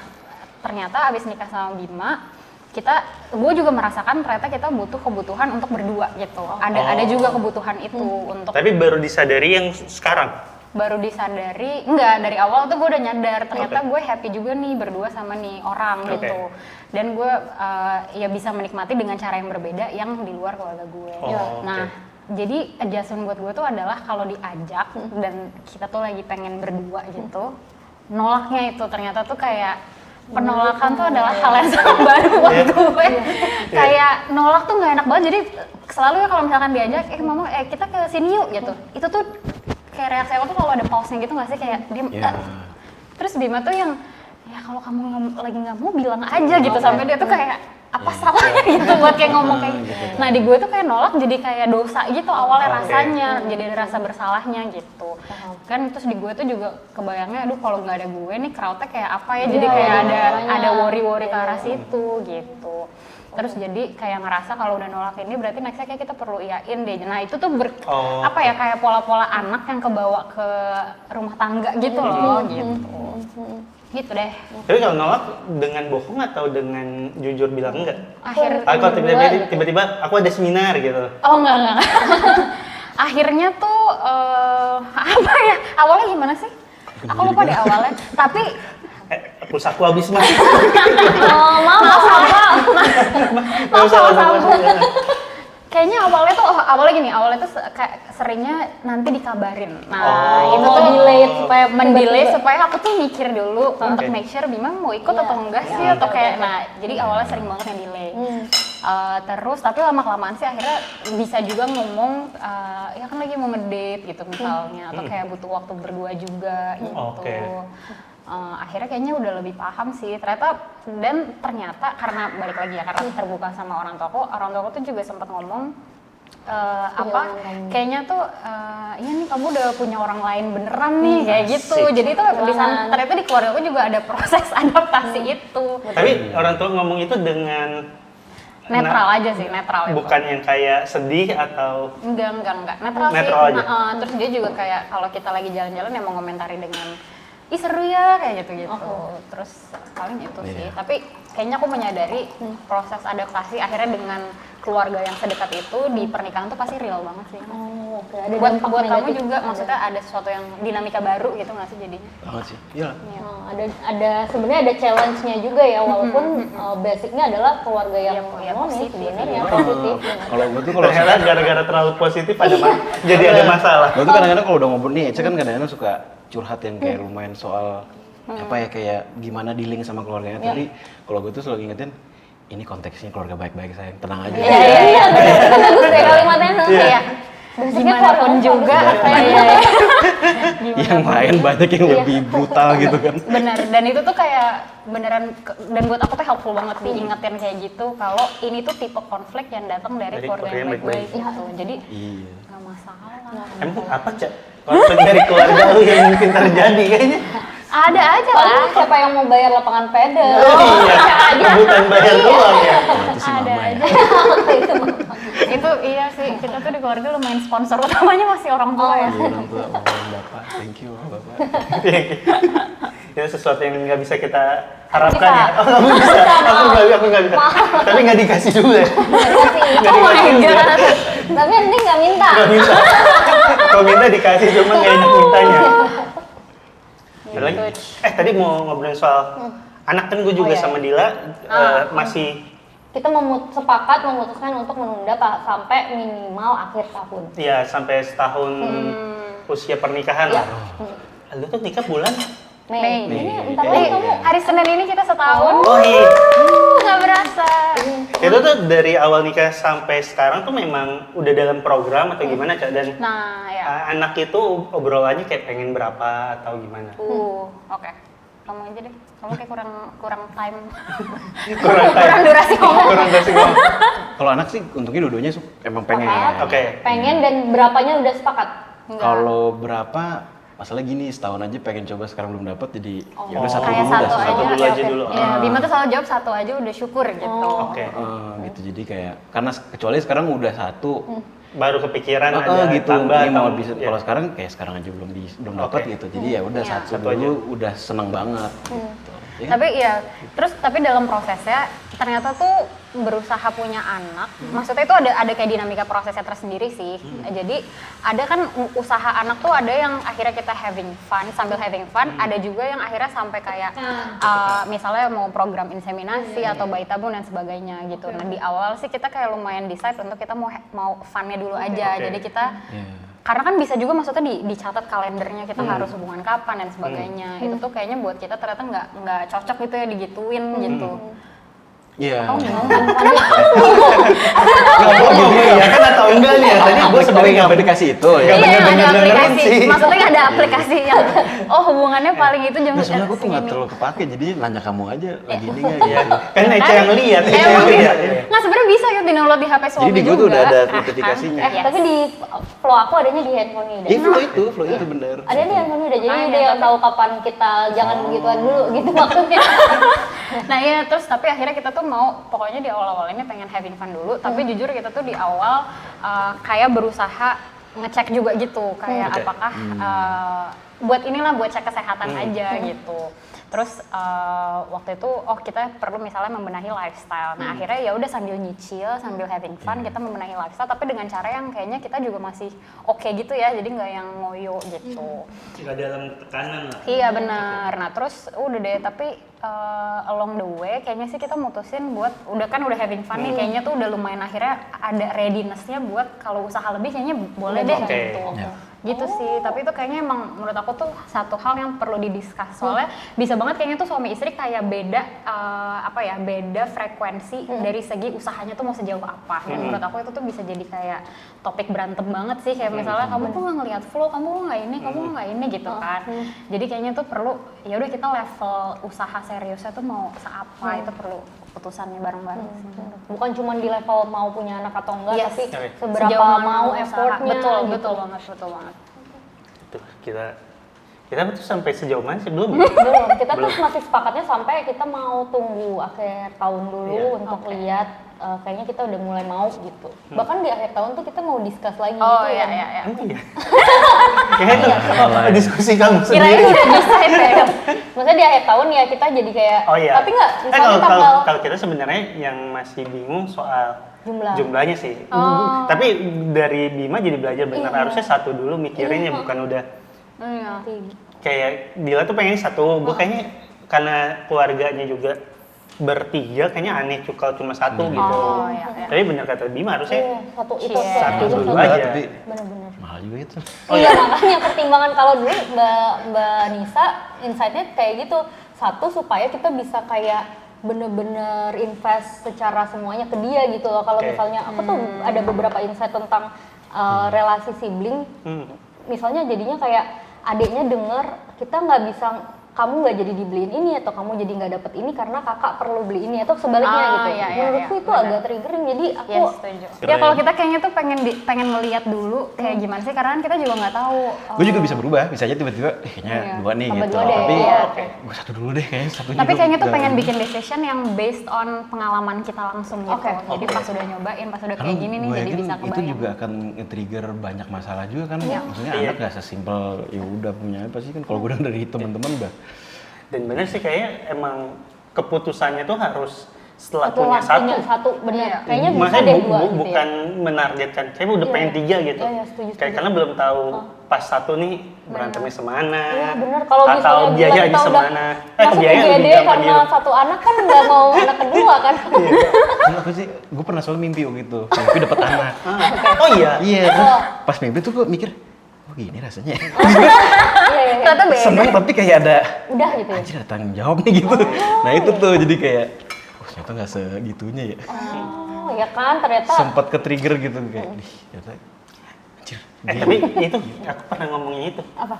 ternyata abis nikah sama Bima gue juga merasakan ternyata kita butuh kebutuhan untuk berdua gitu. Ada juga kebutuhan itu untuk Tapi baru disadari yang sekarang. baru disadari enggak dari awal tuh gue udah nyadar ternyata gue happy juga nih berdua sama nih orang gitu. Dan gue ya bisa menikmati dengan cara yang berbeda yang di luar keluarga gue. Nah, jadi adjustment buat gue tuh adalah kalau diajak dan kita tuh lagi pengen berdua gitu. Nolaknya itu ternyata tuh kayak penolakan tuh adalah hal yang sangat baru buat gue. Kayak nolak tuh nggak enak banget. Jadi selalu ya kalau misalkan diajak, mama, kita ke sini yuk gitu. Itu tuh kayak reaksi aku tuh kalau ada pause-nya gitu nggak sih kayak dia. Terus Bima tuh yang ya kalau kamu lagi nggak mau bilang aja gitu sampai dia tuh kayak apa salahnya gitu buat kayak ngomong kayak gitu. Nah di gue tuh kayak nolak jadi kayak dosa gitu awalnya rasanya jadi ada rasa bersalahnya gitu kan terus di gue tuh juga kebayangnya aduh kalau nggak ada gue nih crowdnya kayak apa ya jadi kayak ada worry ke arah situ gitu terus jadi kayak ngerasa kalau udah nolak ini berarti nextnya kayak kita perlu iyain deh nah itu tuh apa ya kayak pola-pola anak yang kebawa ke rumah tangga gitu loh gitu deh. Tapi kalau nolak dengan bohong atau dengan jujur bilang enggak? Kalau tiba-tiba aku ada seminar gitu. Oh enggak. Akhirnya tuh apa ya? Awalnya gimana sih? Aku lupa deh awalnya. Tapi Pulsaku habis mas. kayaknya awalnya tuh kayak seringnya nanti dikabarin. Nah, itu tuh mendelay supaya aku tuh mikir dulu untuk make sure Bima mau ikut atau enggak sih atau kayak nah, jadi awalnya sering banget yang delay. Terus tapi lama-kelamaan sih akhirnya bisa juga ngomong ya kan lagi mau ngedate gitu misalnya atau kayak butuh waktu berdua juga gitu. Akhirnya kayaknya udah lebih paham sih ternyata karena balik lagi ya karena terbuka sama orang tua tuh juga sempat ngomong kayaknya tuh iya nih kamu udah punya orang lain beneran nih kayak gitu jadi itu ternyata di keluarga aku juga ada proses adaptasi itu Tapi orang tua ngomong itu dengan netral aja sih netral itu. Bukan yang kayak sedih atau enggak netral sih Netral aja. Terus dia juga kayak kalau kita lagi jalan-jalan ya mau ngomentari dengan ih seru ya kayak gitu. Oh. Terus paling itu sih. Iya. Tapi kayaknya aku menyadari proses adaptasi akhirnya dengan keluarga yang sedekat itu di pernikahan tuh pasti real banget sih. Oh, oke. Ada Buat dampak kamu negatif. juga maksudnya ada sesuatu yang dinamika baru gitu nggak sih jadinya? Banget sih. Iya. Oh, ada sebenarnya ada challenge-nya juga ya, walaupun basicnya adalah keluarga yang Iya, harmonis positif. sebenarnya, positif. Kalau gue tuh kalau Ternyata gara-gara terlalu positif ada jadi ada masalah. gue tuh kadang-kadang kalau udah ngobrol nih, Ece kan kadang-kadang suka curhat yang kayak lumayan soal apa ya, kayak gimana dealing sama keluarganya. Tapi kalau gue tuh selalu ngingetin, ini konteksnya keluarga baik-baik, sayang, tenang aja. Iya, bagus ya kalimatnya tuh kayak basicnya Gimana keluarga pun juga. Iya. Yang lain banyak yang lebih brutal gitu kan. Bener, dan itu tuh kayak beneran dan buat aku tuh helpful banget diingetin kayak gitu kalau ini tuh tipe konflik yang datang dari keluarga yang baik-baik gitu. Jadi Iya. nggak masalah. Emang apa, Cak? Konflik dari keluarga lu yang mungkin terjadi kayaknya. Ada aja lah. Paling siapa yang mau bayar lapangan pedal? Iya, kebutuhan bayar doang ya. Itu sih Ada mama ya. aja. Itu iya sih, kita tuh di keluarga lumayan sponsor utamanya masih orang tua ya. Iya, orang tua, bapak, thank you bapak. Itu sesuatu yang nggak bisa kita harapkan ya. Oh, nggak bisa. Aku nggak bisa. Tapi nggak dikasih juga ya. Oh my god. Tapi nanti nggak minta. Nggak minta. Kalau minta dikasih, cuma nggak enak mintanya. Ada lagi? Tadi mau ngobrolin soal anak, kan gue juga iya. sama Dila masih Kita sepakat memutuskan untuk menunda sampai minimal akhir tahun. ya sampai setahun usia pernikahan Iya. lah. Lu tuh nikah bulan? Mei. Mei. Ini bentar lagi kamu. Hari Senin ini kita setahun. Oh iya. Nggak berasa. Itu tuh dari awal nikah sampai sekarang tuh memang udah dalam program atau gimana, Cak? Dan Nah ya. anak itu obrolannya kayak pengen berapa atau gimana? Oke. Kamu aja deh. Kamu kayak kurang time. Kurang durasi ngomong. Kurang durasi ngomong. Kalau anak sih untungnya dua-duanya emang pengen. Oke. Pengen dan berapanya udah sepakat? Enggak. Kalau berapa, masalah gini, setahun aja pengen coba, sekarang belum dapat, jadi ya udah satu Kayak dulu dah. satu Satu aja. dulu Oke, aja oke. dulu. Ya, Bima tuh selalu jawab satu aja udah syukur gitu. Oke. Gitu, jadi kayak karena kecuali sekarang udah satu. Baru kepikiran ada Gitu, tambah ini mau atau bisa. ya. Kalau sekarang kayak sekarang aja belum dapat Oke. gitu, jadi ya udah Iya. satu Satu aja. dulu udah seneng banget. Gitu. Ya kan? Tapi ya, tapi dalam prosesnya ternyata tuh berusaha punya anak, maksudnya itu ada kayak dinamika prosesnya tersendiri sih. Jadi ada kan usaha anak tuh ada yang akhirnya kita sambil having fun, ada juga yang akhirnya sampai kayak misalnya mau program inseminasi atau bayi tabung dan sebagainya gitu. Nah di awal sih kita kayak lumayan decide untuk kita mau funnya dulu aja. Oke. Jadi kita Iya. karena kan bisa juga maksudnya dicatat kalendernya kita harus hubungan kapan dan sebagainya. Itu tuh kayaknya buat kita ternyata nggak cocok gitu ya digituin gitu. Iya. Kamu gimana? Nggak mau gitu ya kan atau enggak nih ya? Tadi gue sebenarnya nggak dikasih itu ya. Nggak Iya, ada bener-bener aplikasi. sih. Maksudnya ada aplikasi yang hubungannya paling itu jam Nah, soalnya aku tuh nggak segini. terlalu kepake, jadi nanya kamu aja lagi ini nggak Iya. gitu. Kan Ece yang lihat, Ece yang Emang lihat. nggak sebenarnya bisa gitu download di HP suami Jadi di juga. gue tuh udah ada notifikasinya. Yes. Tapi di flow aku adanya di handphone Ida. Flow itu bener. Ada di handphone Ida, jadi Makanya, udah yang tapi- tahu kapan kita jangan begituan dulu gitu maksudnya. Nah iya, terus tapi akhirnya kita tuh mau pokoknya di awal-awal ini pengen having fun dulu, tapi jujur kita tuh di awal kayak berusaha ngecek juga gitu, kayak Oke. apakah buat cek kesehatan aja gitu. Terus waktu itu kita perlu misalnya membenahi lifestyle. Nah akhirnya ya udah sambil nyicil, sambil having fun kita membenahi lifestyle, tapi dengan cara yang kayaknya kita juga masih oke gitu ya, jadi nggak yang ngoyo gitu. Nggak dalam tekanan lah. Iya benar. Nah terus udah deh, tapi along the way kayaknya sih kita mutusin buat udah having fun nih, kayaknya tuh udah lumayan akhirnya ada readiness-nya buat kalau usaha lebih kayaknya boleh deh Oke. gitu. Ya. Gitu sih, tapi itu kayaknya emang menurut aku tuh satu hal yang perlu didiskus, soalnya bisa banget kayaknya tuh suami istri kayak beda beda frekuensi dari segi usahanya tuh mau sejauh apa. Dan menurut aku itu tuh bisa jadi kayak topik berantem banget sih, kayak misalnya kamu tuh nggak ngelihat flow, kamu nggak ini gitu kan. Jadi kayaknya tuh perlu ya udah kita level usaha seriusnya tuh mau seapa, itu perlu keputusannya bareng-bareng. Bukan cuma di level mau punya anak atau enggak, Yes. tapi Oke. seberapa Sejauh mana mau usaha. effortnya. Betul gitu. betul banget. Tuh, kita tuh sampai sejauh mana sih belum? Ya? Belum, kita tuh masih sepakatnya sampai kita mau tunggu akhir tahun dulu Iya. untuk lihat kayaknya kita udah mulai mau gitu. Bahkan di akhir tahun tuh kita mau discuss lagi Oh gitu iya kan. iya iya. Emang iya. Kayaknya itu diskusi kamu Kirain sendiri. udah bisa ya. Maksudnya di akhir tahun ya kita jadi kayak, Oh iya. tapi nggak misalnya kalau tanggal kalau kita sebenarnya yang masih bingung soal Jumlah. jumlahnya sih. Oh. Tapi dari Bima jadi belajar benar Iya. harusnya satu dulu mikirin ya bukan udah Iya. kayak Dila tuh pengen satu. Gue kayaknya karena keluarganya juga bertiga kayaknya aneh cuma satu gitu. Oh, iya, iya. Tapi benar kata Bima harusnya Iya, satu itu Iya. satu Satu dulu dulu aja. Tapi benar-benar. mahal juga itu. Iya makanya pertimbangan kalau dulu Mbak Nisa insight-nya kayak gitu, satu supaya kita bisa kayak bener-bener invest secara semuanya ke dia gitu loh. Kalau Oke. misalnya aku tuh ada beberapa insight tentang relasi sibling, Hmm. misalnya jadinya kayak adiknya denger kita nggak bisa, kamu nggak jadi dibeliin ini atau kamu jadi nggak dapet ini karena kakak perlu beli ini atau sebaliknya Ah, gitu. iya, iya, Menurutku iya, itu benar. agak triggering, jadi aku Yes, setuju. Keren. Ya kalau kita kayaknya tuh pengen melihat dulu kayak gimana sih, karena kan kita juga nggak tahu. Gue juga bisa berubah, bisa aja tiba-tiba kayaknya Iya. dua nih Tambah gitu. dua deh, Tapi iya, oke. gue satu dulu deh kayaknya satunya. Tapi juga kayaknya tuh nggak- pengen bikin decision yang based on pengalaman kita langsung gitu. Oke. Jadi pas udah nyobain, pas udah Karena kayak gini nih, gue jadi yakin bisa itu kebayang. juga akan nge-trigger banyak masalah juga kan. Iya. Maksudnya Iya. anak gak sesimpel ya udah punya apa sih kan. Kalau gue udah dari teman-teman udah Dan bener sih kayaknya emang keputusannya tuh harus setelah setelah punya satu. bener. Iya. Kayaknya bisa Maksudnya deh dua gitu ya. bukan menargetkan, saya udah Iya. pengen 3 gitu. Iya, iya, setuju, Kayak setuju. karena belum tahu pas satu nih berantemnya semana. Iya bener, kalau atau misalnya gila biayanya kita udah semana. masuk biaya UGD lebih gampang karena gitu. satu anak kan nggak mau anak kedua kan. kan apa sih? Gue pernah soal mimpi waktu itu, mimpi dapat anak. Oh iya. Iya, terus pas mimpi tuh gue mikir, oh gini rasanya. Iya, iya, iya. Ternyata beda. Seneng tapi kayak ada, Udah gitu ya. anjir ada tanggung jawab nih gitu. Nah itu tuh jadi kayak, oh ternyata nggak segitunya ya. Oh ya kan ternyata. Sempat ke trigger gitu kayak, "Ih, ternyata anjir. Tapi itu aku pernah ngomongin itu. Apa?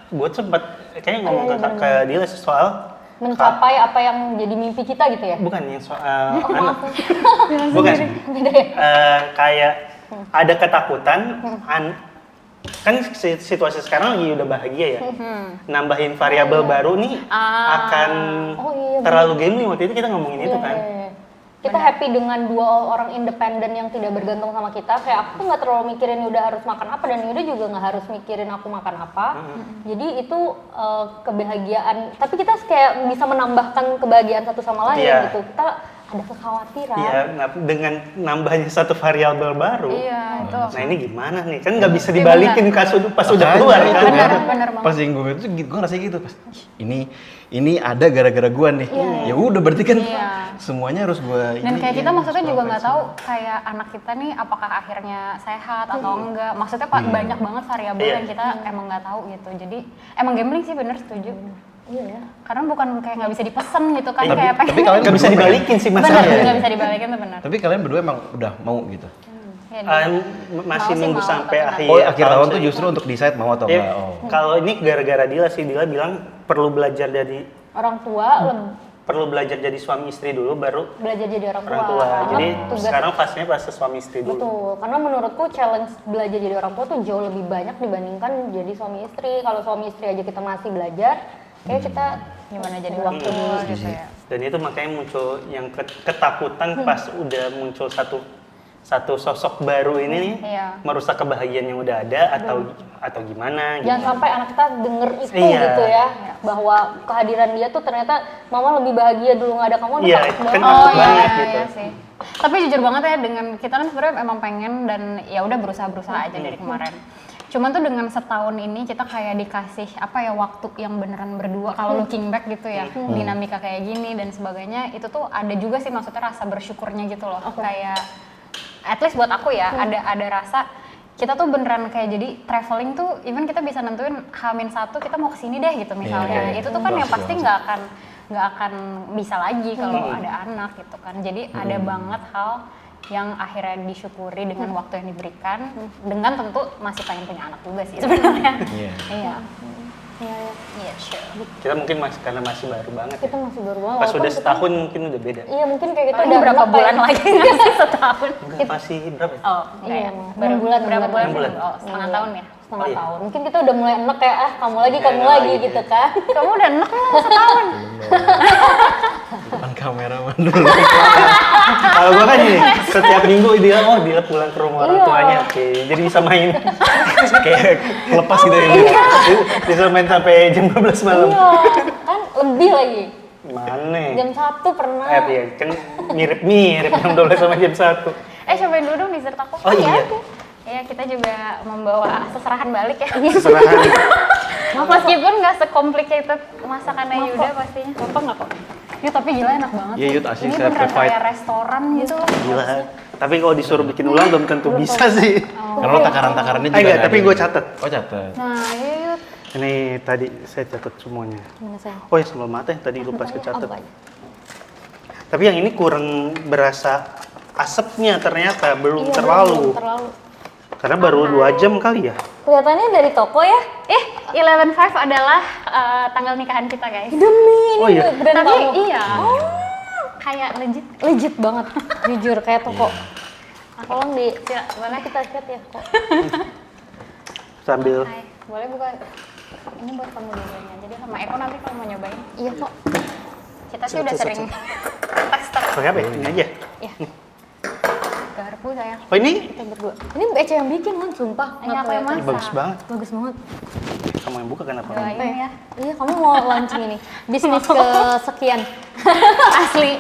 Gue sempet kayaknya ngomong iya, ke Dila soal Mencapai apa yang jadi mimpi kita gitu ya. bukan yang soal Oh, anak. maaf. Bukan. Beda ya. Kayak ada ketakutan kan situasi sekarang lagi udah bahagia ya. Nambahin variabel baru nih akan Oh, iya, terlalu gambling. Waktu itu kita ngomongin itu Iya, kan. iya, iya. Kita happy dengan dua orang independen yang tidak bergantung sama kita. Kayak aku tuh nggak terlalu mikirin Yuda harus makan apa dan Yuda juga nggak harus mikirin aku makan apa. Jadi itu kebahagiaan. Tapi kita kayak bisa menambahkan kebahagiaan satu sama lain Iya. gitu. Kita ada kekhawatiran. Iya, nah, dengan nambahnya satu variabel baru. Iya, itu. Nah ini gimana nih? Kan nggak bisa dibalikin pas udah keluar Makanya, kan. Benar, benar banget. Pas yang gue itu gue ngerasa gitu pas ini ada gara-gara gue nih. Ya udah berarti kan Iya. semuanya harus gue Dan kayak kita maksudnya juga nggak tahu kayak anak kita nih apakah akhirnya sehat atau enggak. Maksudnya Pak banyak banget variabel Iya. yang kita emang nggak tahu gitu. Jadi emang gambling sih bener, setuju. Iya ya. Karena bukan kayak nggak bisa dipesen gitu kan, Tapi- kayak pengen. tapi kalian Nggak bisa berdua dibalikin sih Bener, masalahnya. nggak bisa dibalikin tuh benar. Tapi kalian berdua emang udah mau gitu. Ya, Masih Mau sih nunggu mau, sampai tapi akhir. Oh, akhir tahun tuh sih. justru untuk decide mau atau Ya, enggak. Oh. kalau ini gara-gara Dila sih, Dila bilang perlu belajar Orang tua jadi suami istri dulu baru belajar jadi orang tua. orang tua. Karena Jadi tugas sekarang fasenya fase suami istri dulu. Betul, karena menurutku challenge belajar jadi orang tua tuh jauh lebih banyak dibandingkan jadi suami istri. Kalau suami istri aja kita masih belajar, kayak kita gimana jadi waktu waktu dulu gitu ya. Dan itu makanya muncul yang ketakutan pas udah muncul satu sosok baru ini nih, Iya. merusak kebahagiaan yang udah ada atau gimana gitu. Jangan sampai anak kita denger itu Iya. gitu ya, bahwa kehadiran dia tuh ternyata mama lebih bahagia dulu nggak ada kamu, udah Iya, takut kan banget. takut Oh iya, banget iya, gitu. iya sih. Tapi jujur banget ya, dengan kita kan sebenarnya emang pengen dan ya udah berusaha aja dari kemarin. Cuman tuh dengan setahun ini kita kayak dikasih apa ya, waktu yang beneran berdua. Kalau looking back gitu ya, dinamika kayak gini dan sebagainya, itu tuh ada juga sih maksudnya rasa bersyukurnya gitu loh. Kayak at least buat aku ya, ada rasa kita tuh beneran kayak jadi traveling tuh even kita bisa nentuin H-1 kita mau kesini deh gitu misalnya. Iya. Itu tuh kan yang pasti nggak akan bisa lagi kalau ada anak gitu kan. Jadi ada banget hal yang akhirnya disyukuri dengan waktu yang diberikan, dengan tentu masih pengen punya anak juga sih sebenarnya. Iya. Iya. Iya, iya. Iya, sure. Kita mungkin karena masih baru banget. Kita masih baru banget. Pas walaupun udah kita- setahun mungkin udah beda. Iya mungkin kayak kita Ini udah berapa enak bulan kayak- lagi nggak sih setahun? Enggak, masih berapa ya? Oh, Iya, iya. enam bulan, berapa enam bulan? bulan. sih? Oh, setengah tahun ya. setengah Oh, iya. tahun. Mungkin kita udah mulai enak kayak kamu lagi Iya, lagi iya. gitu kan. Kamu udah enak belum setahun? Depan kameraman dulu. Kalau gue kan ini setiap minggu dia pulang ke rumah orang tuanya, oke, jadi bisa main. Kayak lepas gitu ya. Bisa main sampai jam 12 malam. Iya, kan lebih lagi. Mana? Jam 1 pernah. Iya, kan mirip-mirip jam 12 sama jam 1. Cobain dulu dong dessert aku. Oh iya. Iya, kita juga membawa seserahan balik ya. Seserahan. Meskipun nggak sekomplikated masakannya Yuda pastinya. Apa nggak kok? Ya tapi gila enak banget. Iya, sih. Yud, asli Ini saya beneran provide. kayak restoran gitu loh. Gila. Tapi kalau disuruh bikin ulang belum tentu bisa sih. Karena lo takaran-takarannya juga. Enggak, nggak tapi ada gue yang- catat. Oh catat. Nah, iya Yud. Ini tadi saya catat semuanya. Gimana sayang? Oh ya sambal mata yang tadi lupa saya catat. Apa aja? Tapi yang ini kurang berasa asapnya ternyata, belum Iya, terlalu. belum terlalu. Karena baru 2 jam kali ya. Kelihatannya dari toko ya? 11/5 adalah tanggal nikahan kita guys. Demi ini Oh, iya. brand Tapi kamu. iya. Kayak legit. Legit banget, jujur kayak toko. Iya. Tolong di, mana kita chat ya kok. Sambil Hai, boleh buka ini buat kamu dulunya. Jadi sama Eko nanti kalau mau nyobain. Iya kok. Kita sih udah sering tes pakai apa ya? Ini aja. Ya, garpu sayang. Oh ini kita berdua. Ini Ece yang bikin kan, sumpah. Ini Nggak aku yang kelihatan. Ini bagus banget. Bagus banget. Kamu yang buka kenapa? Doain ya. Iya, kamu mau launching ini. Bisnis kesekian. Asli.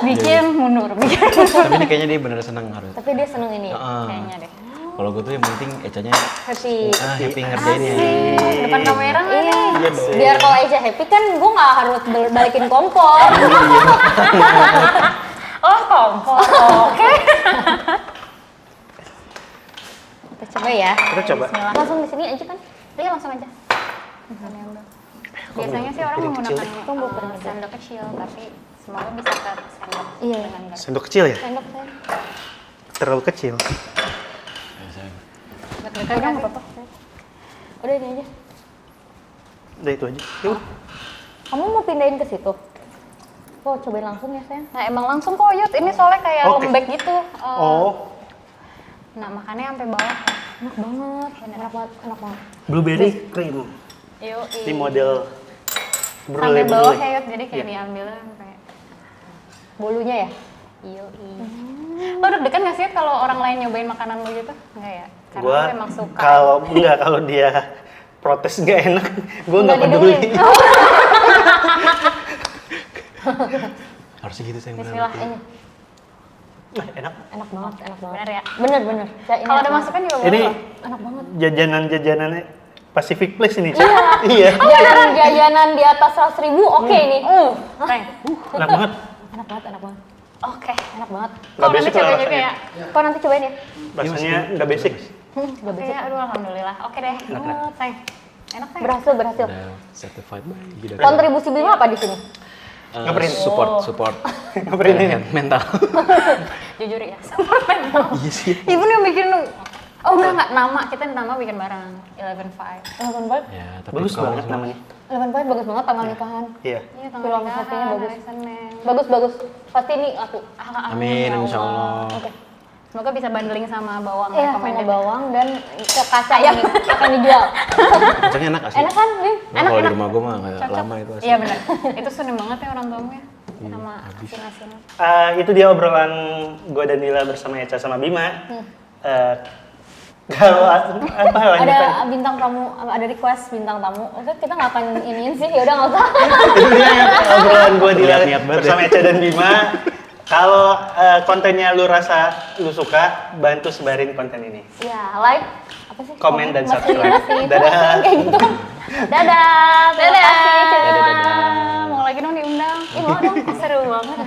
Bikin mundur, bikin. Tapi ini kayaknya dia bener seneng harus. Tapi dia seneng ini. Heeh. Kayaknya deh. Kalau gue tuh yang penting Ecanya Happy. happy ngerjainnya. Depan kamera nggak nih? Iya, dong. biar kalau Ece happy kan gue nggak harus balikin kompor. Oh, kompor. Oke. Kita coba ya. Kita coba. Bismillah. Langsung di sini aja kan? Iya, langsung aja. Biasanya sih orang piring kecil menggunakan Kok bawa piring kecil? sendok kecil, tapi semoga bisa ke sendok Iya. dengan baik. Sendok kecil ya? Sendok saya. Terlalu kecil. Deg-degan nggak Nggak apa-apa. apa-apa. Udah ini aja. Udah itu aja. Yuk. Kamu mau pindahin ke situ? Oh, cobain langsung ya, sayang. Nah, emang langsung kok Yud, ini soalnya kayak Oke. lembek gitu. Oh, Nah, makannya sampai bawah. Enak banget, enak banget, enak banget. blueberry cream. Yuk, Ini model sampai bawah brule. ya Yud, jadi kayak Iya. diambilnya sampai. Bolunya ya? Iyo, Lo deg-degan nggak sih Yud, kalau orang lain nyobain makanan lo gitu? Enggak ya? Karena Gua lo emang suka. kalau dia protes nggak enak, gue nggak peduli. didengerin. Harusnya gitu saya Bismillah. Ini Enak. enak banget, enak banget. Bener ya? Bener, bener. Ya, ini Kalau enak ada banget. masukan juga Ini boleh. Enak banget. jajanan Pacific Place ini. Iya. Jajanan di atas 100.000 oke ini. Keren. Enak banget. Enak banget, enak banget. Oke. Enak banget. Nggak Kalau nanti basic lah coba juga rasanya. ya. Kok nanti cobain ya? Rasanya nggak basic. Gak Oke, bisa. aduh alhamdulillah. Oke deh. Sayang. Enak sayang. Berhasil, berhasil. Udah certified by Gida. Kontribusi Bima apa di sini? Ngeprint. Support Ngeprint ini. mental. Jujur ya. Sampai Iya sih. Ibu yang bikin oh udah nggak nama, kita nama bikin bareng 11/5. 11 Ya, tapi Bagus kalau banget semua- namanya. 11 bagus banget tanggal nikahan. Iya. Iya, Filosofinya bagus. hari Senin. Bagus, bagus. Pasti ini aku. Amin, insya Allah. Oke. Semoga bisa bundling sama bawang Iya, sama recommended. bawang dan ke kaca yang akan dijual. Kacangnya enak asli. Enak kan, Bim? Nah, kalau di rumah gue mah kayak Cocok. lama itu asli. Iya benar. Itu seneng banget ya orang tuamu ya. Sama asin-asin. Itu dia obrolan gue dan Nila bersama Eca sama Bima. Kalau apa lanjutan? Ada bintang tamu, ada request bintang tamu. Oke, kita nggak akan iniin sih, ya udah nggak usah. Itu dia obrolan gue Nila Niat banget bersama ya. Eca dan Bima. Kalau kontennya lu rasa lu suka, bantu sebarin konten ini. Ya, like, apa sih? Komen dan Masih- subscribe. masih itu, Dadah. kayak gitu kan. Dadah, terima kasih. Dadah. Dadah. Mau lagi dong diundang. Ih, mau dong, seru banget.